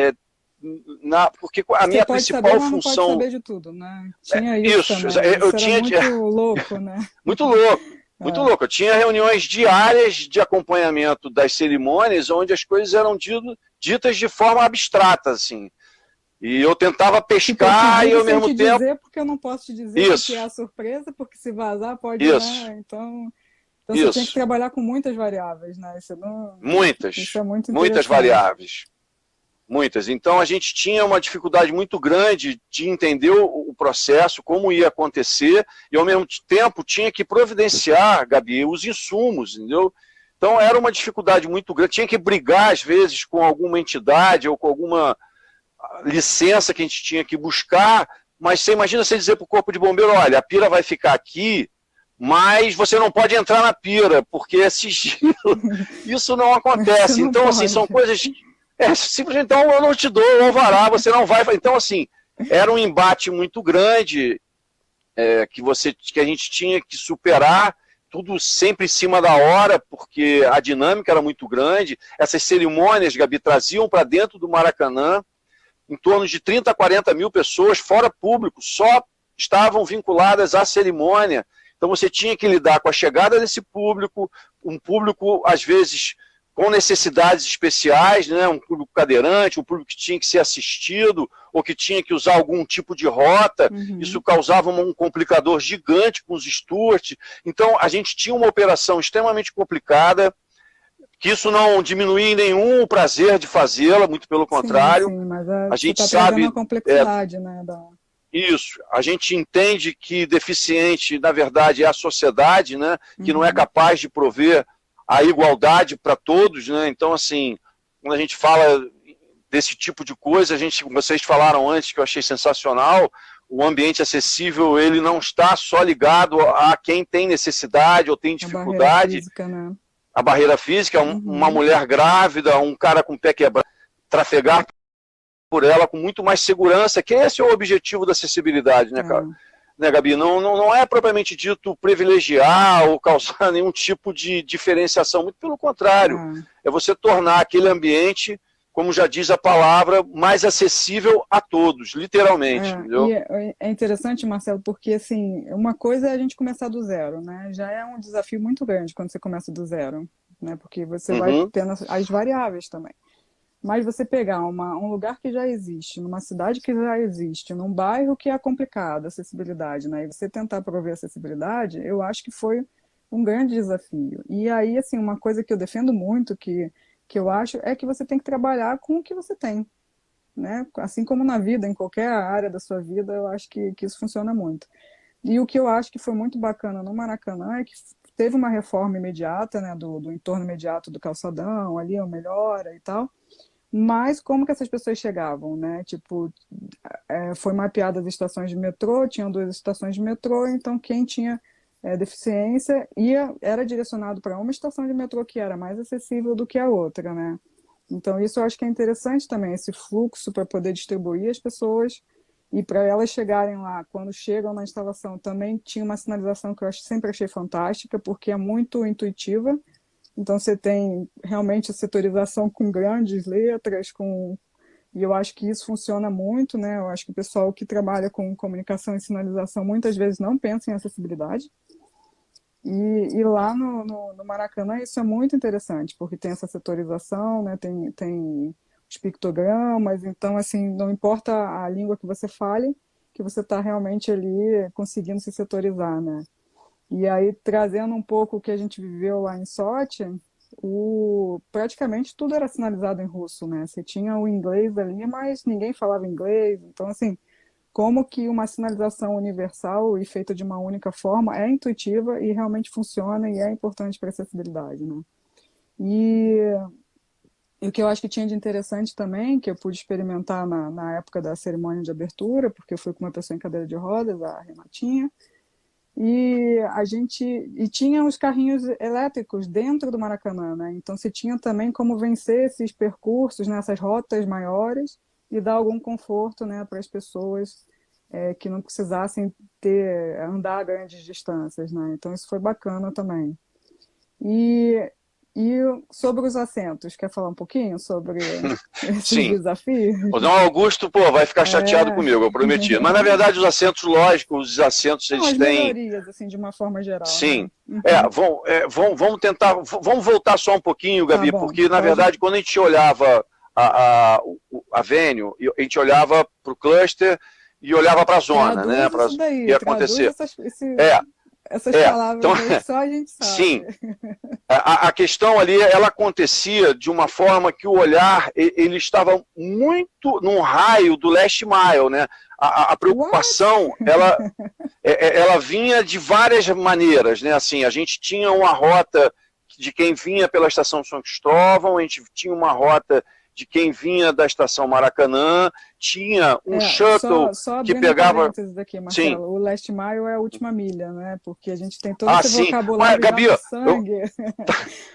porque a minha principal função... Não pode saber de tudo, né? Tinha isso também. Eu tinha muito louco, né? Muito louco. Muito louco. Eu tinha reuniões diárias de acompanhamento das cerimônias, onde as coisas eram ditas de forma abstrata, assim. E eu tentava pescar e ao mesmo tempo... dizer, porque eu não posso te dizer que é a surpresa, porque se vazar pode... Né? Então você tem que trabalhar com muitas variáveis, né? Isso é muitas variáveis. Muitas. Então a gente tinha uma dificuldade muito grande de entender o processo, como ia acontecer, e ao mesmo tempo tinha que providenciar, Gabi, os insumos, entendeu? Então era uma dificuldade muito grande, tinha que brigar às vezes com alguma entidade ou com alguma licença que a gente tinha que buscar, mas você imagina você dizer para o corpo de bombeiro, olha, a pira vai ficar aqui, mas você não pode entrar na pira, porque é sigilo. Isso não acontece. Então, assim, são coisas... simplesmente, então eu não te dou o alvará, você não vai... Então, assim, era um embate muito grande que a gente tinha que superar, tudo sempre em cima da hora, porque a dinâmica era muito grande. Essas cerimônias, Gabi, traziam para dentro do Maracanã em torno de 30 a 40 mil pessoas, fora público, só estavam vinculadas à cerimônia. Então você tinha que lidar com a chegada desse público, um público, às vezes, com necessidades especiais, né? Um público cadeirante, um público que tinha que ser assistido, ou que tinha que usar algum tipo de rota. Isso causava um complicador gigante com os stewards. Então a gente tinha uma operação extremamente complicada, que isso não diminuía em nenhum o prazer de fazê-la, muito pelo contrário. Sim, mas a gente tá sabe a complexidade, né, Isso, a gente entende que deficiente, na verdade, é a sociedade, né, que não é capaz de prover a igualdade para todos, né? Então, assim, quando a gente fala desse tipo de coisa, vocês falaram antes, que eu achei sensacional, o ambiente acessível, ele não está só ligado a quem tem necessidade ou tem dificuldade. A barreira física, né? A barreira física, uma mulher grávida, um cara com o pé quebrado, trafegar por ela com muito mais segurança, que esse é o objetivo da acessibilidade, né, cara? Né, Gabi? Não é propriamente dito privilegiar ou causar nenhum tipo de diferenciação, muito pelo contrário. É você tornar aquele ambiente, como já diz a palavra, mais acessível a todos, literalmente. Entendeu? E é interessante, Marcelo, porque assim, uma coisa é a gente começar do zero, né? Já é um desafio muito grande quando você começa do zero, né? Porque você vai tendo as variáveis também. Mas você pegar um lugar que já existe, numa cidade que já existe, num bairro que é complicado, acessibilidade, né? E você tentar prover acessibilidade, eu acho que foi um grande desafio. E aí, assim, uma coisa que eu defendo muito, que eu acho, é que você tem que trabalhar com o que você tem, né? Assim como na vida, em qualquer área da sua vida, eu acho que isso funciona muito. E o que eu acho que foi muito bacana no Maracanã é que teve uma reforma imediata, né, do entorno imediato do calçadão, ali, uma melhora e tal. Mas como que essas pessoas chegavam, né? Tipo, foi mapeada as estações de metrô, tinham 2 estações de metrô, então quem tinha deficiência era direcionado para uma estação de metrô que era mais acessível do que a outra, né? Então isso eu acho que é interessante também, esse fluxo para poder distribuir as pessoas e para elas chegarem lá, quando chegam na instalação, também tinha uma sinalização que eu sempre achei fantástica, porque é muito intuitiva. Então você tem realmente a setorização com grandes letras, e eu acho que isso funciona muito, né? Eu acho que o pessoal que trabalha com comunicação e sinalização muitas vezes não pensa em acessibilidade. E lá no Maracanã isso é muito interessante, porque tem essa setorização, né? Tem os pictogramas, então assim, não importa a língua que você fale, que você está realmente ali conseguindo se setorizar, né? E aí, trazendo um pouco o que a gente viveu lá em Sochi, praticamente tudo era sinalizado em russo, né? Você tinha o inglês ali, mas ninguém falava inglês. Então, assim, como que uma sinalização universal e feita de uma única forma é intuitiva e realmente funciona e é importante para a acessibilidade, né? E o que eu acho que tinha de interessante também, que eu pude experimentar na época da cerimônia de abertura, porque eu fui com uma pessoa em cadeira de rodas, a Renatinha, e tinha os carrinhos elétricos dentro do Maracanã, né? Então você tinha também como vencer esses percursos, né, essas rotas maiores e dar algum conforto, né, para as pessoas que não precisassem andar grandes distâncias, né? Então isso foi bacana também. E sobre os assentos, quer falar um pouquinho sobre esses desafios? O Dom Augusto, vai ficar chateado comigo, eu prometi. Mas, na verdade, os assentos, lógicos, os assentos, eles têm... melhorias, assim, de uma forma geral. Sim. Né? Vamos tentar... Vamos voltar só um pouquinho, Gabi, porque, na verdade, quando a gente olhava a Venue, a gente olhava para o cluster e olhava para a zona, né? Para o que ia acontecer. Essas palavras então, aí, só a gente sabe. Sim. A questão ali, ela acontecia de uma forma que o olhar, ele estava muito num raio do last mile, né? A preocupação, ela vinha de várias maneiras, né? Assim, a gente tinha uma rota de quem vinha pela estação São Cristóvão, a gente tinha uma rota de quem vinha da estação Maracanã, tinha um shuttle só que pegava... Aqui, Marcelo, sim. O last mile é a última milha, né? Porque a gente tem todo esse sim. vocabulário Gabi, no sangue.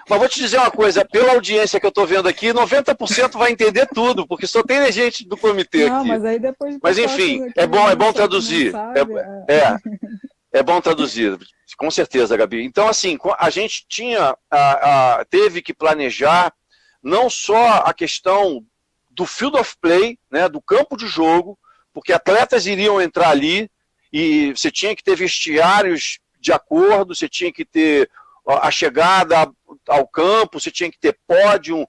Mas vou te dizer uma coisa, pela audiência que eu estou vendo aqui, 90% vai entender tudo, porque só tem gente do comitê aqui. Mas aí depois... Mas enfim, é bom traduzir. É bom traduzir, com certeza, Gabi. Então, assim, a gente teve que planejar não só a questão do field of play, né, do campo de jogo, porque atletas iriam entrar ali e você tinha que ter vestiários de acordo, você tinha que ter a chegada ao campo, você tinha que ter pódio,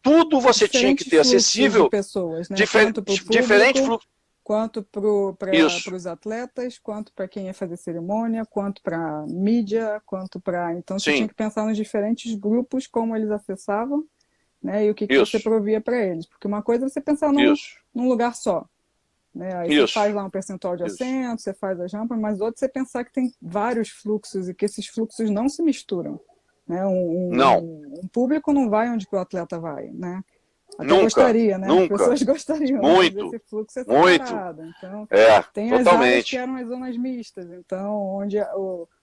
tudo você tinha que ter acessível. De pessoas, né? Diferente fluxo. Quanto para os atletas, quanto para quem ia fazer cerimônia, quanto para mídia, quanto para... Então, você tinha que pensar nos diferentes grupos, como eles acessavam, né? E o que você provia para eles. Porque uma coisa é você pensar num lugar só. Né? Aí você faz lá um percentual de assento, você faz as rampas, mas outro você pensar que tem vários fluxos e que esses fluxos não se misturam. Né? Um público não vai onde que o atleta vai, né? Até nunca, gostaria, né? Nunca. As pessoas gostariam, muito, mas esse fluxo é muito. separado. Então, tem totalmente. as áreas que eram as zonas mistas, então, onde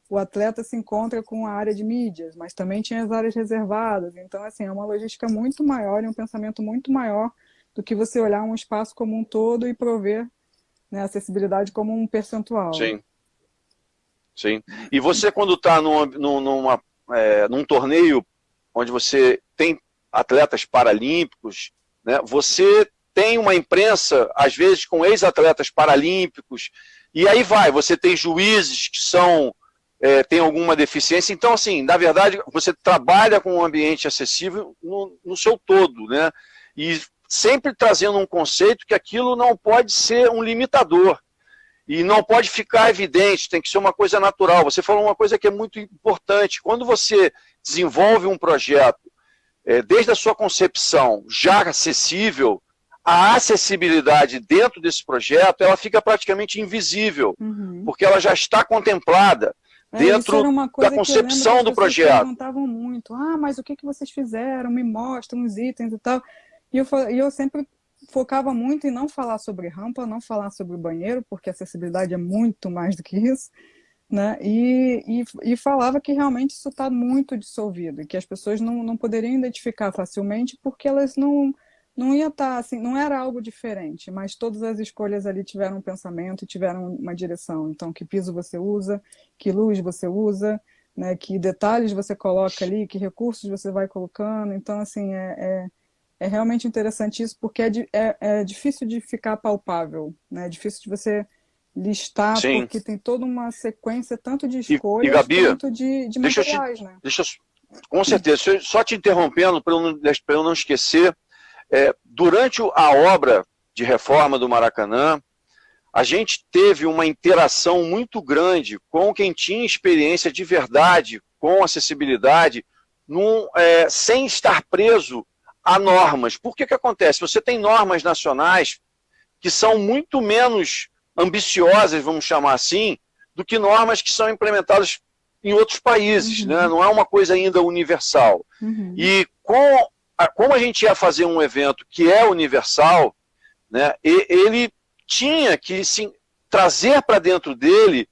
o atleta se encontra com a área de mídias, mas também tinha as áreas reservadas. Então, assim, é uma logística muito maior e um pensamento muito maior do que você olhar um espaço como um todo e prover, né, acessibilidade como um percentual. Sim. Sim. E você, quando está num torneio onde você tem atletas paralímpicos, né, você tem uma imprensa, às vezes, com ex-atletas paralímpicos, e aí você tem juízes que têm alguma deficiência. Então, assim, na verdade, você trabalha com um ambiente acessível no seu todo, né? E sempre trazendo um conceito que aquilo não pode ser um limitador. E não pode ficar evidente, tem que ser uma coisa natural. Você falou uma coisa que é muito importante. Quando você desenvolve um projeto, desde a sua concepção já acessível, a acessibilidade dentro desse projeto, ela fica praticamente invisível, porque ela já está contemplada dentro da concepção do projeto. As pessoas perguntavam muito, mas o que vocês fizeram? Me mostram os itens e tal. E eu sempre focava muito em não falar sobre rampa, não falar sobre banheiro, porque a acessibilidade é muito mais do que isso, né? E falava que realmente isso está muito dissolvido, e que as pessoas não poderiam identificar facilmente, porque elas não ia estar assim, não era algo diferente, mas todas as escolhas ali tiveram um pensamento e tiveram uma direção. Então, que piso você usa, que luz você usa, né? Que detalhes você coloca ali, que recursos você vai colocando. Então, assim, é realmente interessante isso, porque é difícil de ficar palpável, né? É difícil de você listar, Sim. Porque tem toda uma sequência tanto de escolhas Gabi, quanto de materiais, né? Com certeza. Só te interrompendo, para eu não esquecer, durante a obra de reforma do Maracanã, a gente teve uma interação muito grande com quem tinha experiência de verdade com acessibilidade, sem estar preso a normas. Por que acontece? Você tem normas nacionais que são muito menos ambiciosas, vamos chamar assim, do que normas que são implementadas em outros países, né? Não é uma coisa ainda universal. E como a gente ia fazer um evento que é universal, né, ele tinha que trazer para dentro dele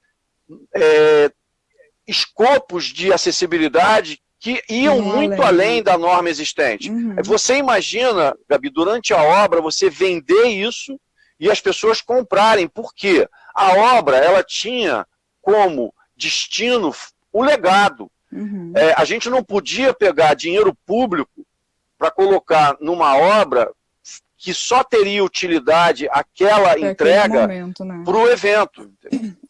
escopos de acessibilidade que iam muito além da norma existente. Você imagina, Gabi, durante a obra, você vender isso e as pessoas comprarem. Por quê? A obra, ela tinha como destino o legado. A gente não podia pegar dinheiro público para colocar numa obra que só teria utilidade aquela entrega para o evento.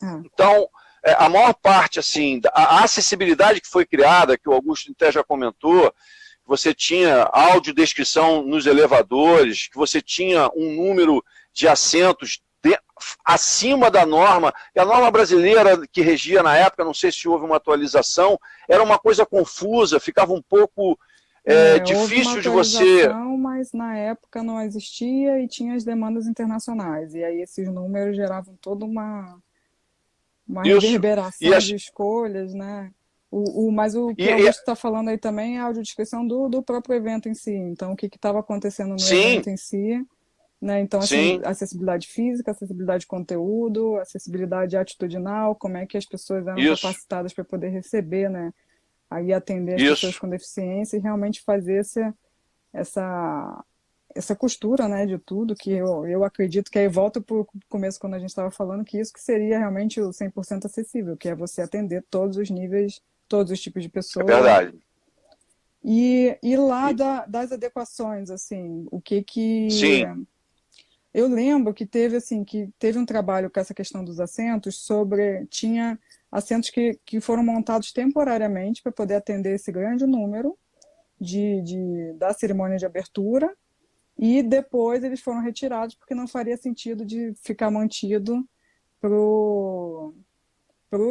Então, a maior parte, assim, a acessibilidade que foi criada, que o Augusto até já comentou, você tinha audiodescrição nos elevadores, que você tinha um número de assentos acima da norma, e a norma brasileira que regia na época, não sei se houve uma atualização, era uma coisa confusa, ficava um pouco difícil de você... Mas na época não existia e tinha as demandas internacionais, e aí esses números geravam toda uma reverberação de escolhas, né? Mas o que o Augusto está falando aí também é a audiodescrição do próprio evento em si. Então, o que estava acontecendo no evento em si, né? Então, assim, acessibilidade física, acessibilidade de conteúdo, acessibilidade atitudinal, como é que as pessoas eram capacitadas para poder receber, né? Aí atender as pessoas com deficiência e realmente fazer essa costura, né, de tudo, que eu acredito que aí volta para o começo, quando a gente estava falando, que isso que seria realmente o 100% acessível, que é você atender todos os níveis, todos os tipos de É pessoa. verdade. E lá das adequações, assim, o que que... Sim, Eu lembro que teve, assim, que teve um trabalho com essa questão dos assentos sobre... Tinha assentos que foram montados temporariamente para poder atender esse grande número da cerimônia de abertura, e depois eles foram retirados porque não faria sentido de ficar mantido pro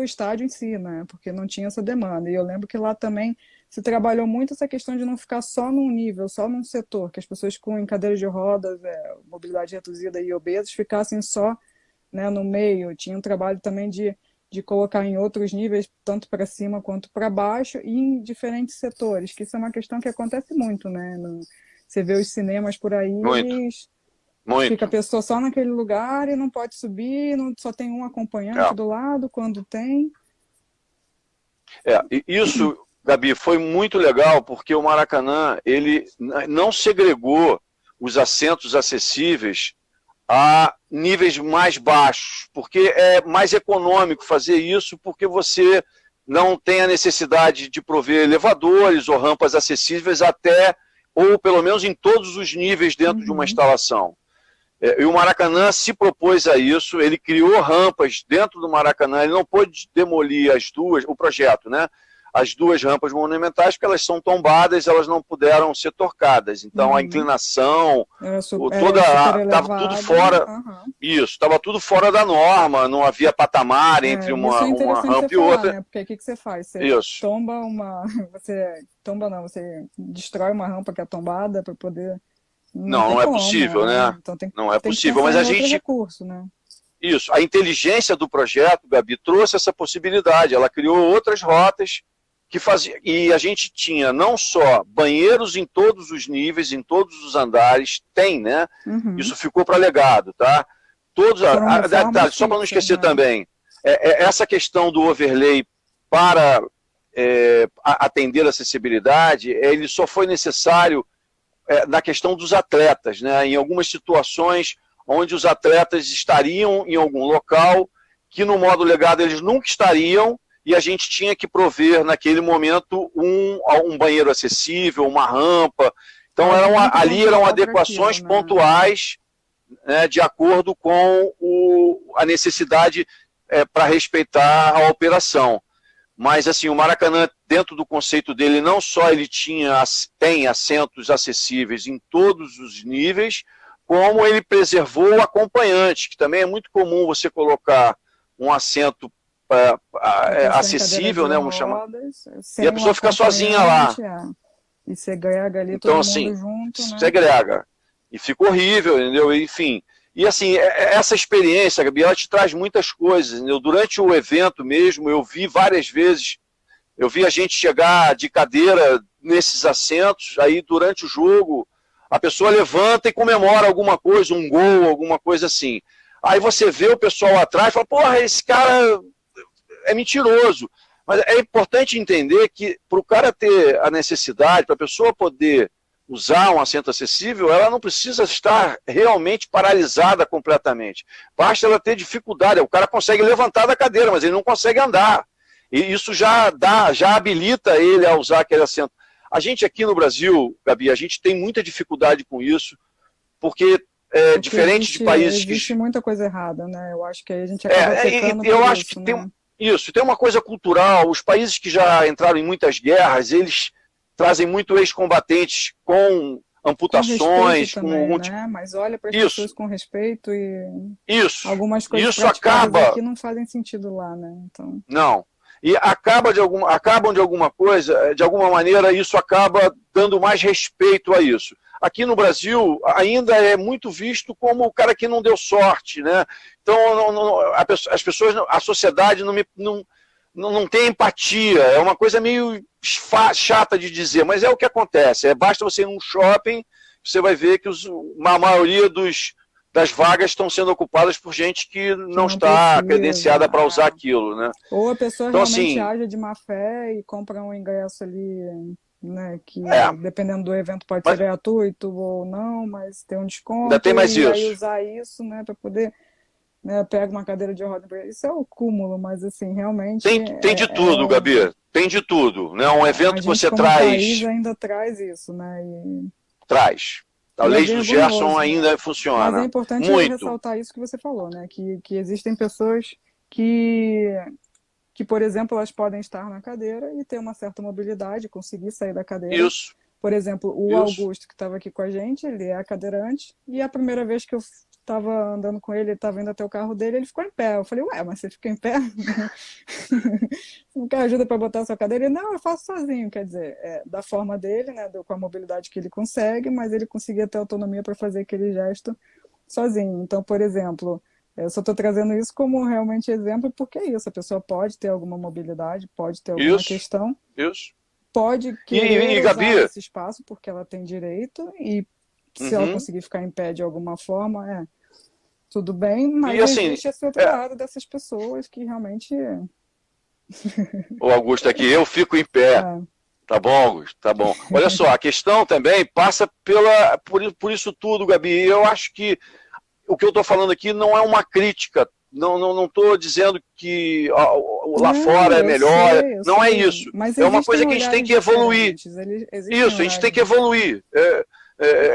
estádio em si, né? Porque não tinha essa demanda. E eu lembro que lá também se trabalhou muito essa questão de não ficar só num nível, só num setor, que as pessoas com cadeiras de rodas, mobilidade reduzida e obesos ficassem só, né, no meio. Tinha um trabalho também de colocar em outros níveis, tanto para cima quanto para baixo, e em diferentes setores, que isso é uma questão que acontece muito, né? Você vê os cinemas por aí, muito, fica a muito. pessoa só naquele lugar e não pode subir, só tem um acompanhante É. do lado, quando tem. E isso, Gabi, foi muito legal, porque o Maracanã, ele não segregou os assentos acessíveis a níveis mais baixos, porque é mais econômico fazer isso, porque você não tem a necessidade de prover elevadores ou rampas acessíveis até, ou pelo menos em todos os níveis dentro de uma instalação. E o Maracanã se propôs a isso, ele criou rampas dentro do Maracanã, ele não pôde demolir as duas, o projeto, né? As duas rampas monumentais, porque elas são tombadas, elas não puderam ser torcadas. Então a inclinação, estava tudo fora. Isso, estava tudo fora da norma, não havia patamar entre Isso é uma interessante rampa você e falar, outra. né? Porque o que você faz? Você Isso. tomba uma. Você destrói uma rampa que é tombada para poder. Não é possível, né? Então Não é tem que possível, pensar mas a em outro gente. recurso, né? Isso, a inteligência do projeto, Gabi, trouxe essa possibilidade. Ela criou outras rotas que fazia, e a gente tinha não só banheiros em todos os níveis, em todos os andares, tem, né? Isso ficou para legado, tá? Todos, só para não esquecer, né? Também, essa questão do overlay para atender a acessibilidade, ele só foi necessário na questão dos atletas, né? Em algumas situações onde os atletas estariam em algum local que no modo legado eles nunca estariam, e a gente tinha que prover naquele momento um banheiro acessível, uma rampa. Então ali eram adequações aquilo, né? Pontuais, né, de acordo com a necessidade para respeitar a operação. Mas assim, o Maracanã, dentro do conceito dele, não só ele tem assentos acessíveis em todos os níveis, como ele preservou o acompanhante, que também é muito comum você colocar um assento acessível, né, vamos chamar, e a pessoa fica sozinha lá. E segrega ali então, todo assim, mundo junto, né? Segrega. E fica horrível, entendeu? Enfim. E assim, essa experiência, Gabi, ela te traz muitas coisas, entendeu? Durante o evento mesmo, eu vi várias vezes, eu vi a gente chegar de cadeira nesses assentos, aí durante o jogo, a pessoa levanta e comemora alguma coisa, um gol, alguma coisa assim. Aí você vê o pessoal atrás e fala, porra, esse cara é mentiroso. Mas é importante entender que para o cara ter a necessidade, para a pessoa poder usar um assento acessível, ela não precisa estar realmente paralisada completamente. Basta ela ter dificuldade. O cara consegue levantar da cadeira, mas ele não consegue andar. E isso já habilita ele a usar aquele assento. A gente aqui no Brasil, Gabi, a gente tem muita dificuldade com isso, porque diferente de países que... Existe muita coisa errada, né? Eu acho que aí a gente acaba pecando eu por acho isso, que né? tem uma coisa cultural. Os países que já entraram em muitas guerras, eles trazem muito ex-combatentes com amputações, com também, né? Mas olha para as pessoas com respeito e algumas coisas isso acaba aqui não fazem sentido lá, né? Então... Não. E acabam de alguma maneira, isso acaba dando mais respeito a isso. Aqui no Brasil, ainda é muito visto como o cara que não deu sorte, né? Então, as pessoas, a sociedade não tem empatia, é uma coisa meio chata de dizer, mas é o que acontece. Basta você ir num shopping, você vai ver que a maioria das vagas estão sendo ocupadas por gente que não está credenciada para usar aquilo, né? Ou a pessoa então, realmente assim, age de má fé e compra um ingresso ali né? Que É, dependendo do evento pode ser mas gratuito ou não, mas tem um ainda tem desconto mais e aí isso. usar isso, né, para poder, né, pega uma cadeira de roda, isso é o cúmulo, mas assim, realmente Tem de tudo, Gabi. Tem de tudo, né? Um a evento que gente você como país traz, ainda traz isso, né? traz. A E é lei do Gerson vergonhoso, né? ainda Mas é funciona. importante Muito. ressaltar isso que você falou, né? Que existem pessoas que, que, por exemplo, elas podem estar na cadeira e ter uma certa mobilidade, conseguir sair da cadeira. Isso, Por exemplo, o isso. Augusto, que estava aqui com a gente, ele é cadeirante, e a primeira vez que eu estava andando com ele estava indo até o carro dele, ele ficou em pé. Eu falei, ué, mas você fica em pé? Você não quer ajuda para botar a sua cadeira? Ele, não, eu faço sozinho. Quer dizer, da forma dele, né, com a mobilidade que ele consegue, mas ele conseguia ter autonomia para fazer aquele gesto sozinho. Então, por exemplo, eu só estou trazendo isso como realmente exemplo, porque é isso, a pessoa pode ter alguma mobilidade, pode ter alguma Isso, questão, isso. pode E, querer usar Gabi, esse espaço porque ela tem direito, e se ela uhum. conseguir ficar em pé de alguma forma, tudo bem, E mas assim, existe esse outro é, lado dessas pessoas que realmente. o Augusto aqui, eu fico em pé. É, Tá bom, Augusto? Tá bom. Olha só, a questão também passa por isso tudo, Gabi. Eu acho que o que eu estou falando aqui não é uma crítica. Não estou dizendo que lá não, fora é melhor. eu Não é sei, isso. mas É uma existem coisa que a gente tem olhares que evoluir. diferentes, existem Isso, a gente tem olhares que evoluir.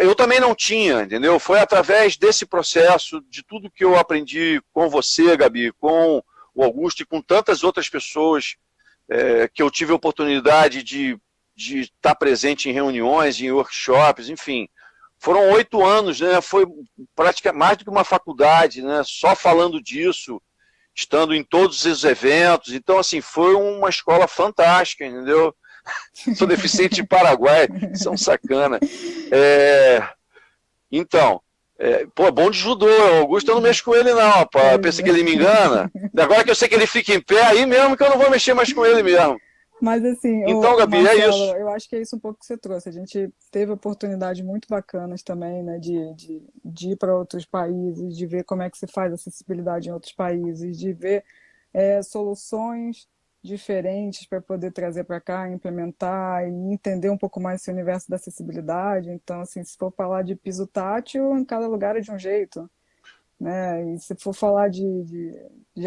Eu também não tinha, entendeu? Foi através desse processo, de tudo que eu aprendi com você, Gabi, com o Augusto e com tantas outras pessoas que eu tive a oportunidade de estar presente em reuniões, em workshops, enfim. Foram 8 anos, né? Foi praticamente mais do que uma faculdade, né? Só falando disso, estando em todos os eventos. Então, assim, foi uma escola fantástica, entendeu? Sou deficiente de Paraguai, isso é um sacana. É, então, pô, bom de judô, o Augusto eu não mexo com ele não, pô, Pois pensa é. que ele me engana. Agora que eu sei que ele fica em pé, aí mesmo que eu não vou mexer mais com ele mesmo. Mas assim, Então, Gabi, é Marcelo, isso. eu acho que é isso um pouco que você trouxe. A gente teve oportunidades muito bacanas também, né, de ir para outros países, de ver como é que se faz acessibilidade em outros países, de ver soluções diferentes para poder trazer para cá, implementar e entender um pouco mais esse universo da acessibilidade. Então, assim, se for falar de piso tátil, em cada lugar é de um jeito, né? E se for falar de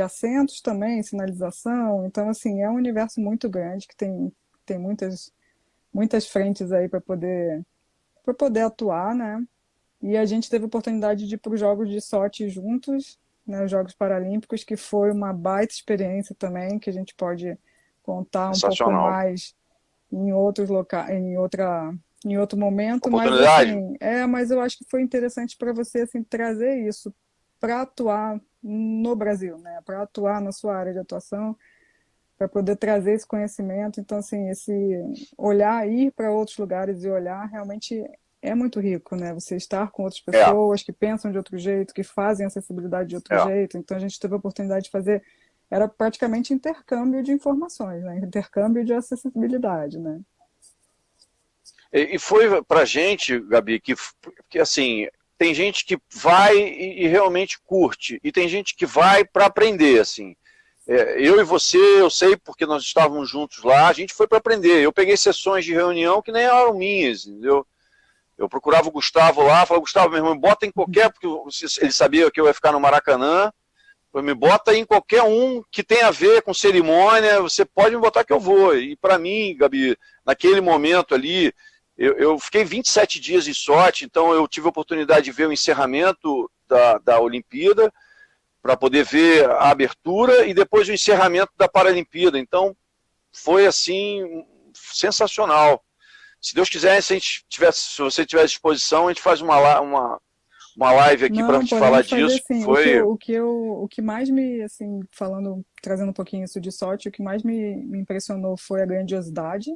assentos também, sinalização, então assim, é um universo muito grande que tem muitas frentes aí para poder atuar, né? E a gente teve a oportunidade de ir para os Jogos de Sochi juntos, né, os Jogos Paralímpicos, que foi uma baita experiência também, que a gente pode contar um pouco Sensacional. mais em outros locais, em outro momento, mas Oportunidade? assim, mas eu acho que foi interessante para você assim trazer isso para atuar no Brasil, né? Para atuar na sua área de atuação, para poder trazer esse conhecimento. Então, assim, esse olhar, ir para outros lugares e olhar, realmente é muito rico, né? Você estar com outras É, pessoas que pensam de outro jeito, que fazem acessibilidade de outro é. jeito. Então, a gente teve a oportunidade de fazer, era praticamente intercâmbio de informações, né? Intercâmbio de acessibilidade, né? E foi pra gente, Gabi, que assim, tem gente que vai e realmente curte, e tem gente que vai para aprender, assim. Eu e você, eu sei porque nós estávamos juntos lá, a gente foi para aprender. Eu peguei sessões de reunião que nem eram minhas, entendeu? Eu procurava o Gustavo lá, falava, Gustavo, meu irmão, bota em qualquer, porque ele sabia que eu ia ficar no Maracanã, me bota em qualquer um que tenha a ver com cerimônia, você pode me botar que eu vou. E para mim, Gabi, naquele momento ali, eu fiquei 27 dias em Sochi, então eu tive a oportunidade de ver o encerramento da Olimpíada, para poder ver a abertura e depois o encerramento da Paralimpíada. Então, foi assim, sensacional. Se Deus quiser, se você tiver disposição, a gente faz uma live aqui para Não, te falar podemos fazer disso. sim. Foi O que mais me, assim, falando, trazendo um pouquinho isso de sorte, o que mais me impressionou foi a grandiosidade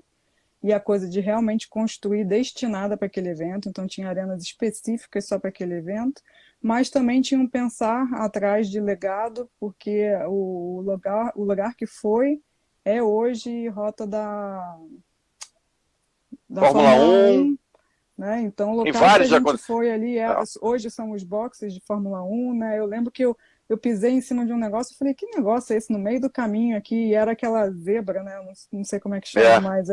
e a coisa de realmente construir destinada para aquele evento. Então, tinha arenas específicas só para aquele evento, mas também tinha um pensar atrás de legado, porque o lugar que foi é hoje rota da Fórmula Fórmula 1, 1, né? Então, o em local que a vários gente foi ali, hoje são os boxes de Fórmula 1, né? Eu lembro que eu pisei em cima de um negócio e falei, que negócio é esse no meio do caminho aqui? E era aquela zebra, né? Não sei como é que chama, é, mas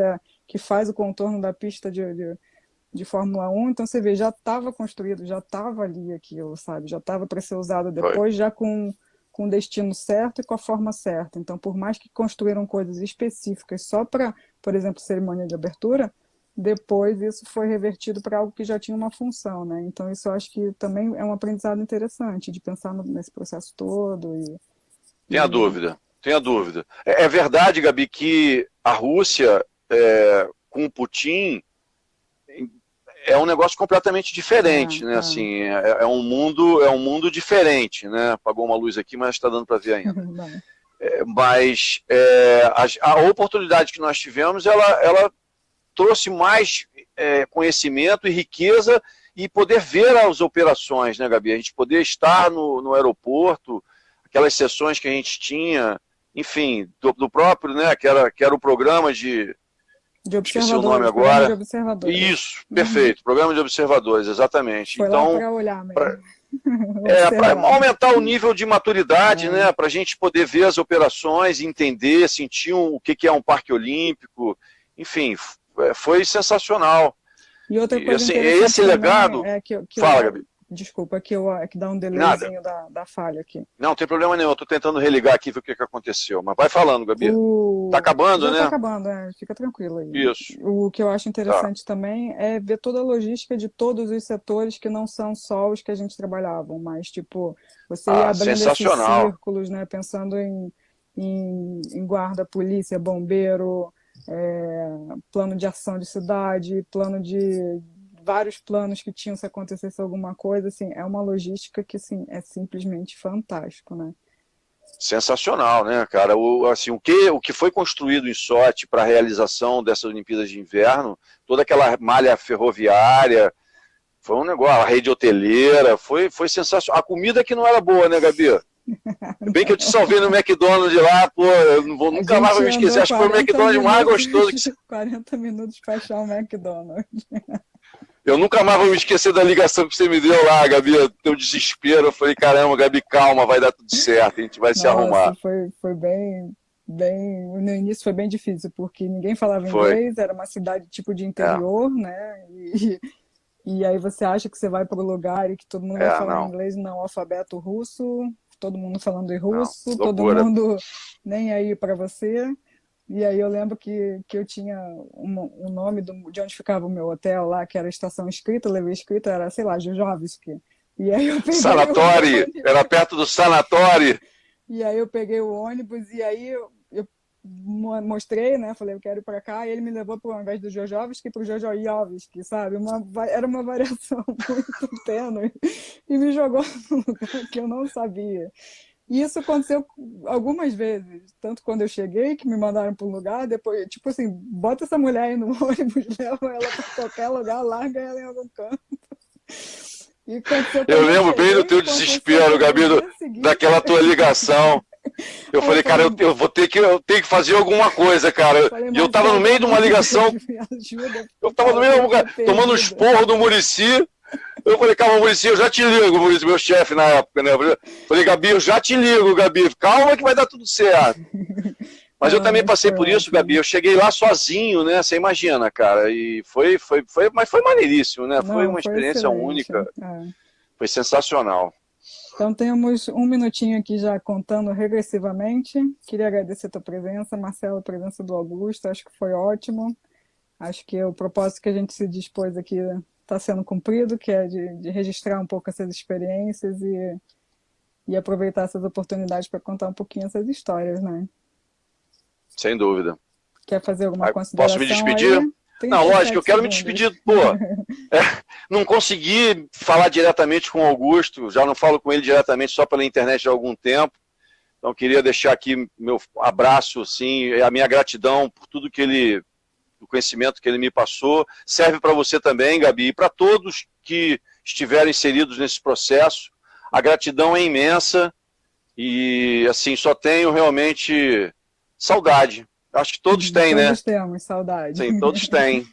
que faz o contorno da pista de Fórmula 1, então você vê, já estava construído, já estava ali aquilo, sabe? Já estava para ser usado depois, já com o destino certo e com a forma certa. Então, por mais que construíram coisas específicas só para, por exemplo, cerimônia de abertura, depois isso foi revertido para algo que já tinha uma função, né? Então, isso eu acho que também é um aprendizado interessante, de pensar nesse processo todo. Tenha dúvida, tenha dúvida. É verdade, Gabi, que a Rússia, com o Putin, é um negócio completamente diferente, né? Assim, é um mundo diferente, né? Apagou uma luz aqui, mas está dando para ver ainda. Mas a oportunidade que nós tivemos, ela trouxe mais conhecimento e riqueza e poder ver as operações, né, Gabi? A gente poder estar no aeroporto, aquelas sessões que a gente tinha, enfim, do próprio, né? Que era o programa de esqueci o nome agora. De observadores. Isso, perfeito. Programa de observadores, exatamente. Foi então, lá para olhar mesmo. Para aumentar o nível de maturidade, né? Para a gente poder ver as operações, entender, sentir o que é um parque olímpico. Enfim, foi sensacional. E outra coisa assim, esse legado... Fala, Gabi. Desculpa, que dá um delayzinho da falha aqui. Não, tem problema nenhum. Eu estou tentando religar aqui ver o que aconteceu. Mas vai falando, Gabi. Está acabando, né? Está acabando, fica tranquilo aí. Isso. O que eu acho interessante também é ver toda a logística de todos os setores que não são só os que a gente trabalhava, mas, tipo, você ir abrindo esses círculos, né? Pensando em guarda, polícia, bombeiro, plano de ação de cidade, vários planos que tinham se acontecesse alguma coisa, assim, é uma logística que, assim, é simplesmente fantástico, né? Sensacional, né, cara? O que foi construído em Sochi para a realização dessas Olimpíadas de Inverno, toda aquela malha ferroviária, foi um negócio, a rede hoteleira, foi sensacional. A comida que não era boa, né, Gabi? Bem que eu te salvei no McDonald's de lá, pô, eu nunca mais vou me esquecer, acho que foi o McDonald's mais gostoso que 40 minutos para achar o McDonald's. Eu nunca mais vou me esquecer da ligação que você me deu lá, Gabi, teu desespero. Eu falei, caramba, Gabi, calma, vai dar tudo certo, a gente vai se arrumar. Foi bem, no início foi bem difícil, porque ninguém falava inglês, era uma cidade tipo de interior, né? E aí você acha que você vai para o lugar e que todo mundo vai falar inglês, não, alfabeto russo, todo mundo falando em russo, todo mundo nem aí para você. E aí eu lembro que eu tinha um nome de onde ficava o meu hotel lá, que era a estação escrita, eu levei escrita, era, sei lá, Jujovski. E aí eu peguei Sanatório, era perto do sanatório. E aí eu peguei o ônibus e aí eu mostrei, né, falei, eu quero ir para cá, e ele me levou ao invés do Jojovski para o Jojoyovski, sabe? Era uma variação muito tênue e me jogou num lugar que eu não sabia. E isso aconteceu algumas vezes, tanto quando eu cheguei, que me mandaram para um lugar, depois, tipo assim, bota essa mulher aí no ônibus, leva ela para qualquer lugar, larga ela em algum canto. E eu lembro bem do teu desespero, Gabi, daquela tua ligação. Eu falei, cara, eu tenho que fazer alguma coisa, cara. E eu tava no meio de uma ligação, eu tava no meio de uma lugar, tomando os porros do Muricy. Eu falei, calma, Muricy, eu já te ligo, Muricy, meu chefe na época, né? Eu falei, Gabi, eu já te ligo, Gabi, calma que vai dar tudo certo. Mas eu também passei por isso, Gabi, eu cheguei lá sozinho, né? Você imagina, cara, e mas foi maneiríssimo, né? Foi uma experiência única, foi sensacional. Então temos um minutinho aqui já contando regressivamente. Queria agradecer a tua presença, Marcelo, a presença do Augusto, acho que foi ótimo. Acho que o propósito que a gente se dispôs aqui está sendo cumprido, que é de registrar um pouco essas experiências e aproveitar essas oportunidades para contar um pouquinho essas histórias, né? Sem dúvida. Quer fazer alguma consideração? Posso me despedir? Não, lógico, eu quero me despedir. Pô, não consegui falar diretamente com o Augusto, já não falo com ele diretamente só pela internet há algum tempo. Então, queria deixar aqui meu abraço, sim, a minha gratidão por tudo que o conhecimento que ele me passou. Serve para você também, Gabi, e para todos que estiveram inseridos nesse processo. A gratidão é imensa e, assim, só tenho realmente saudade. Acho que todos têm, né? Todos temos saudade. Sim, todos têm.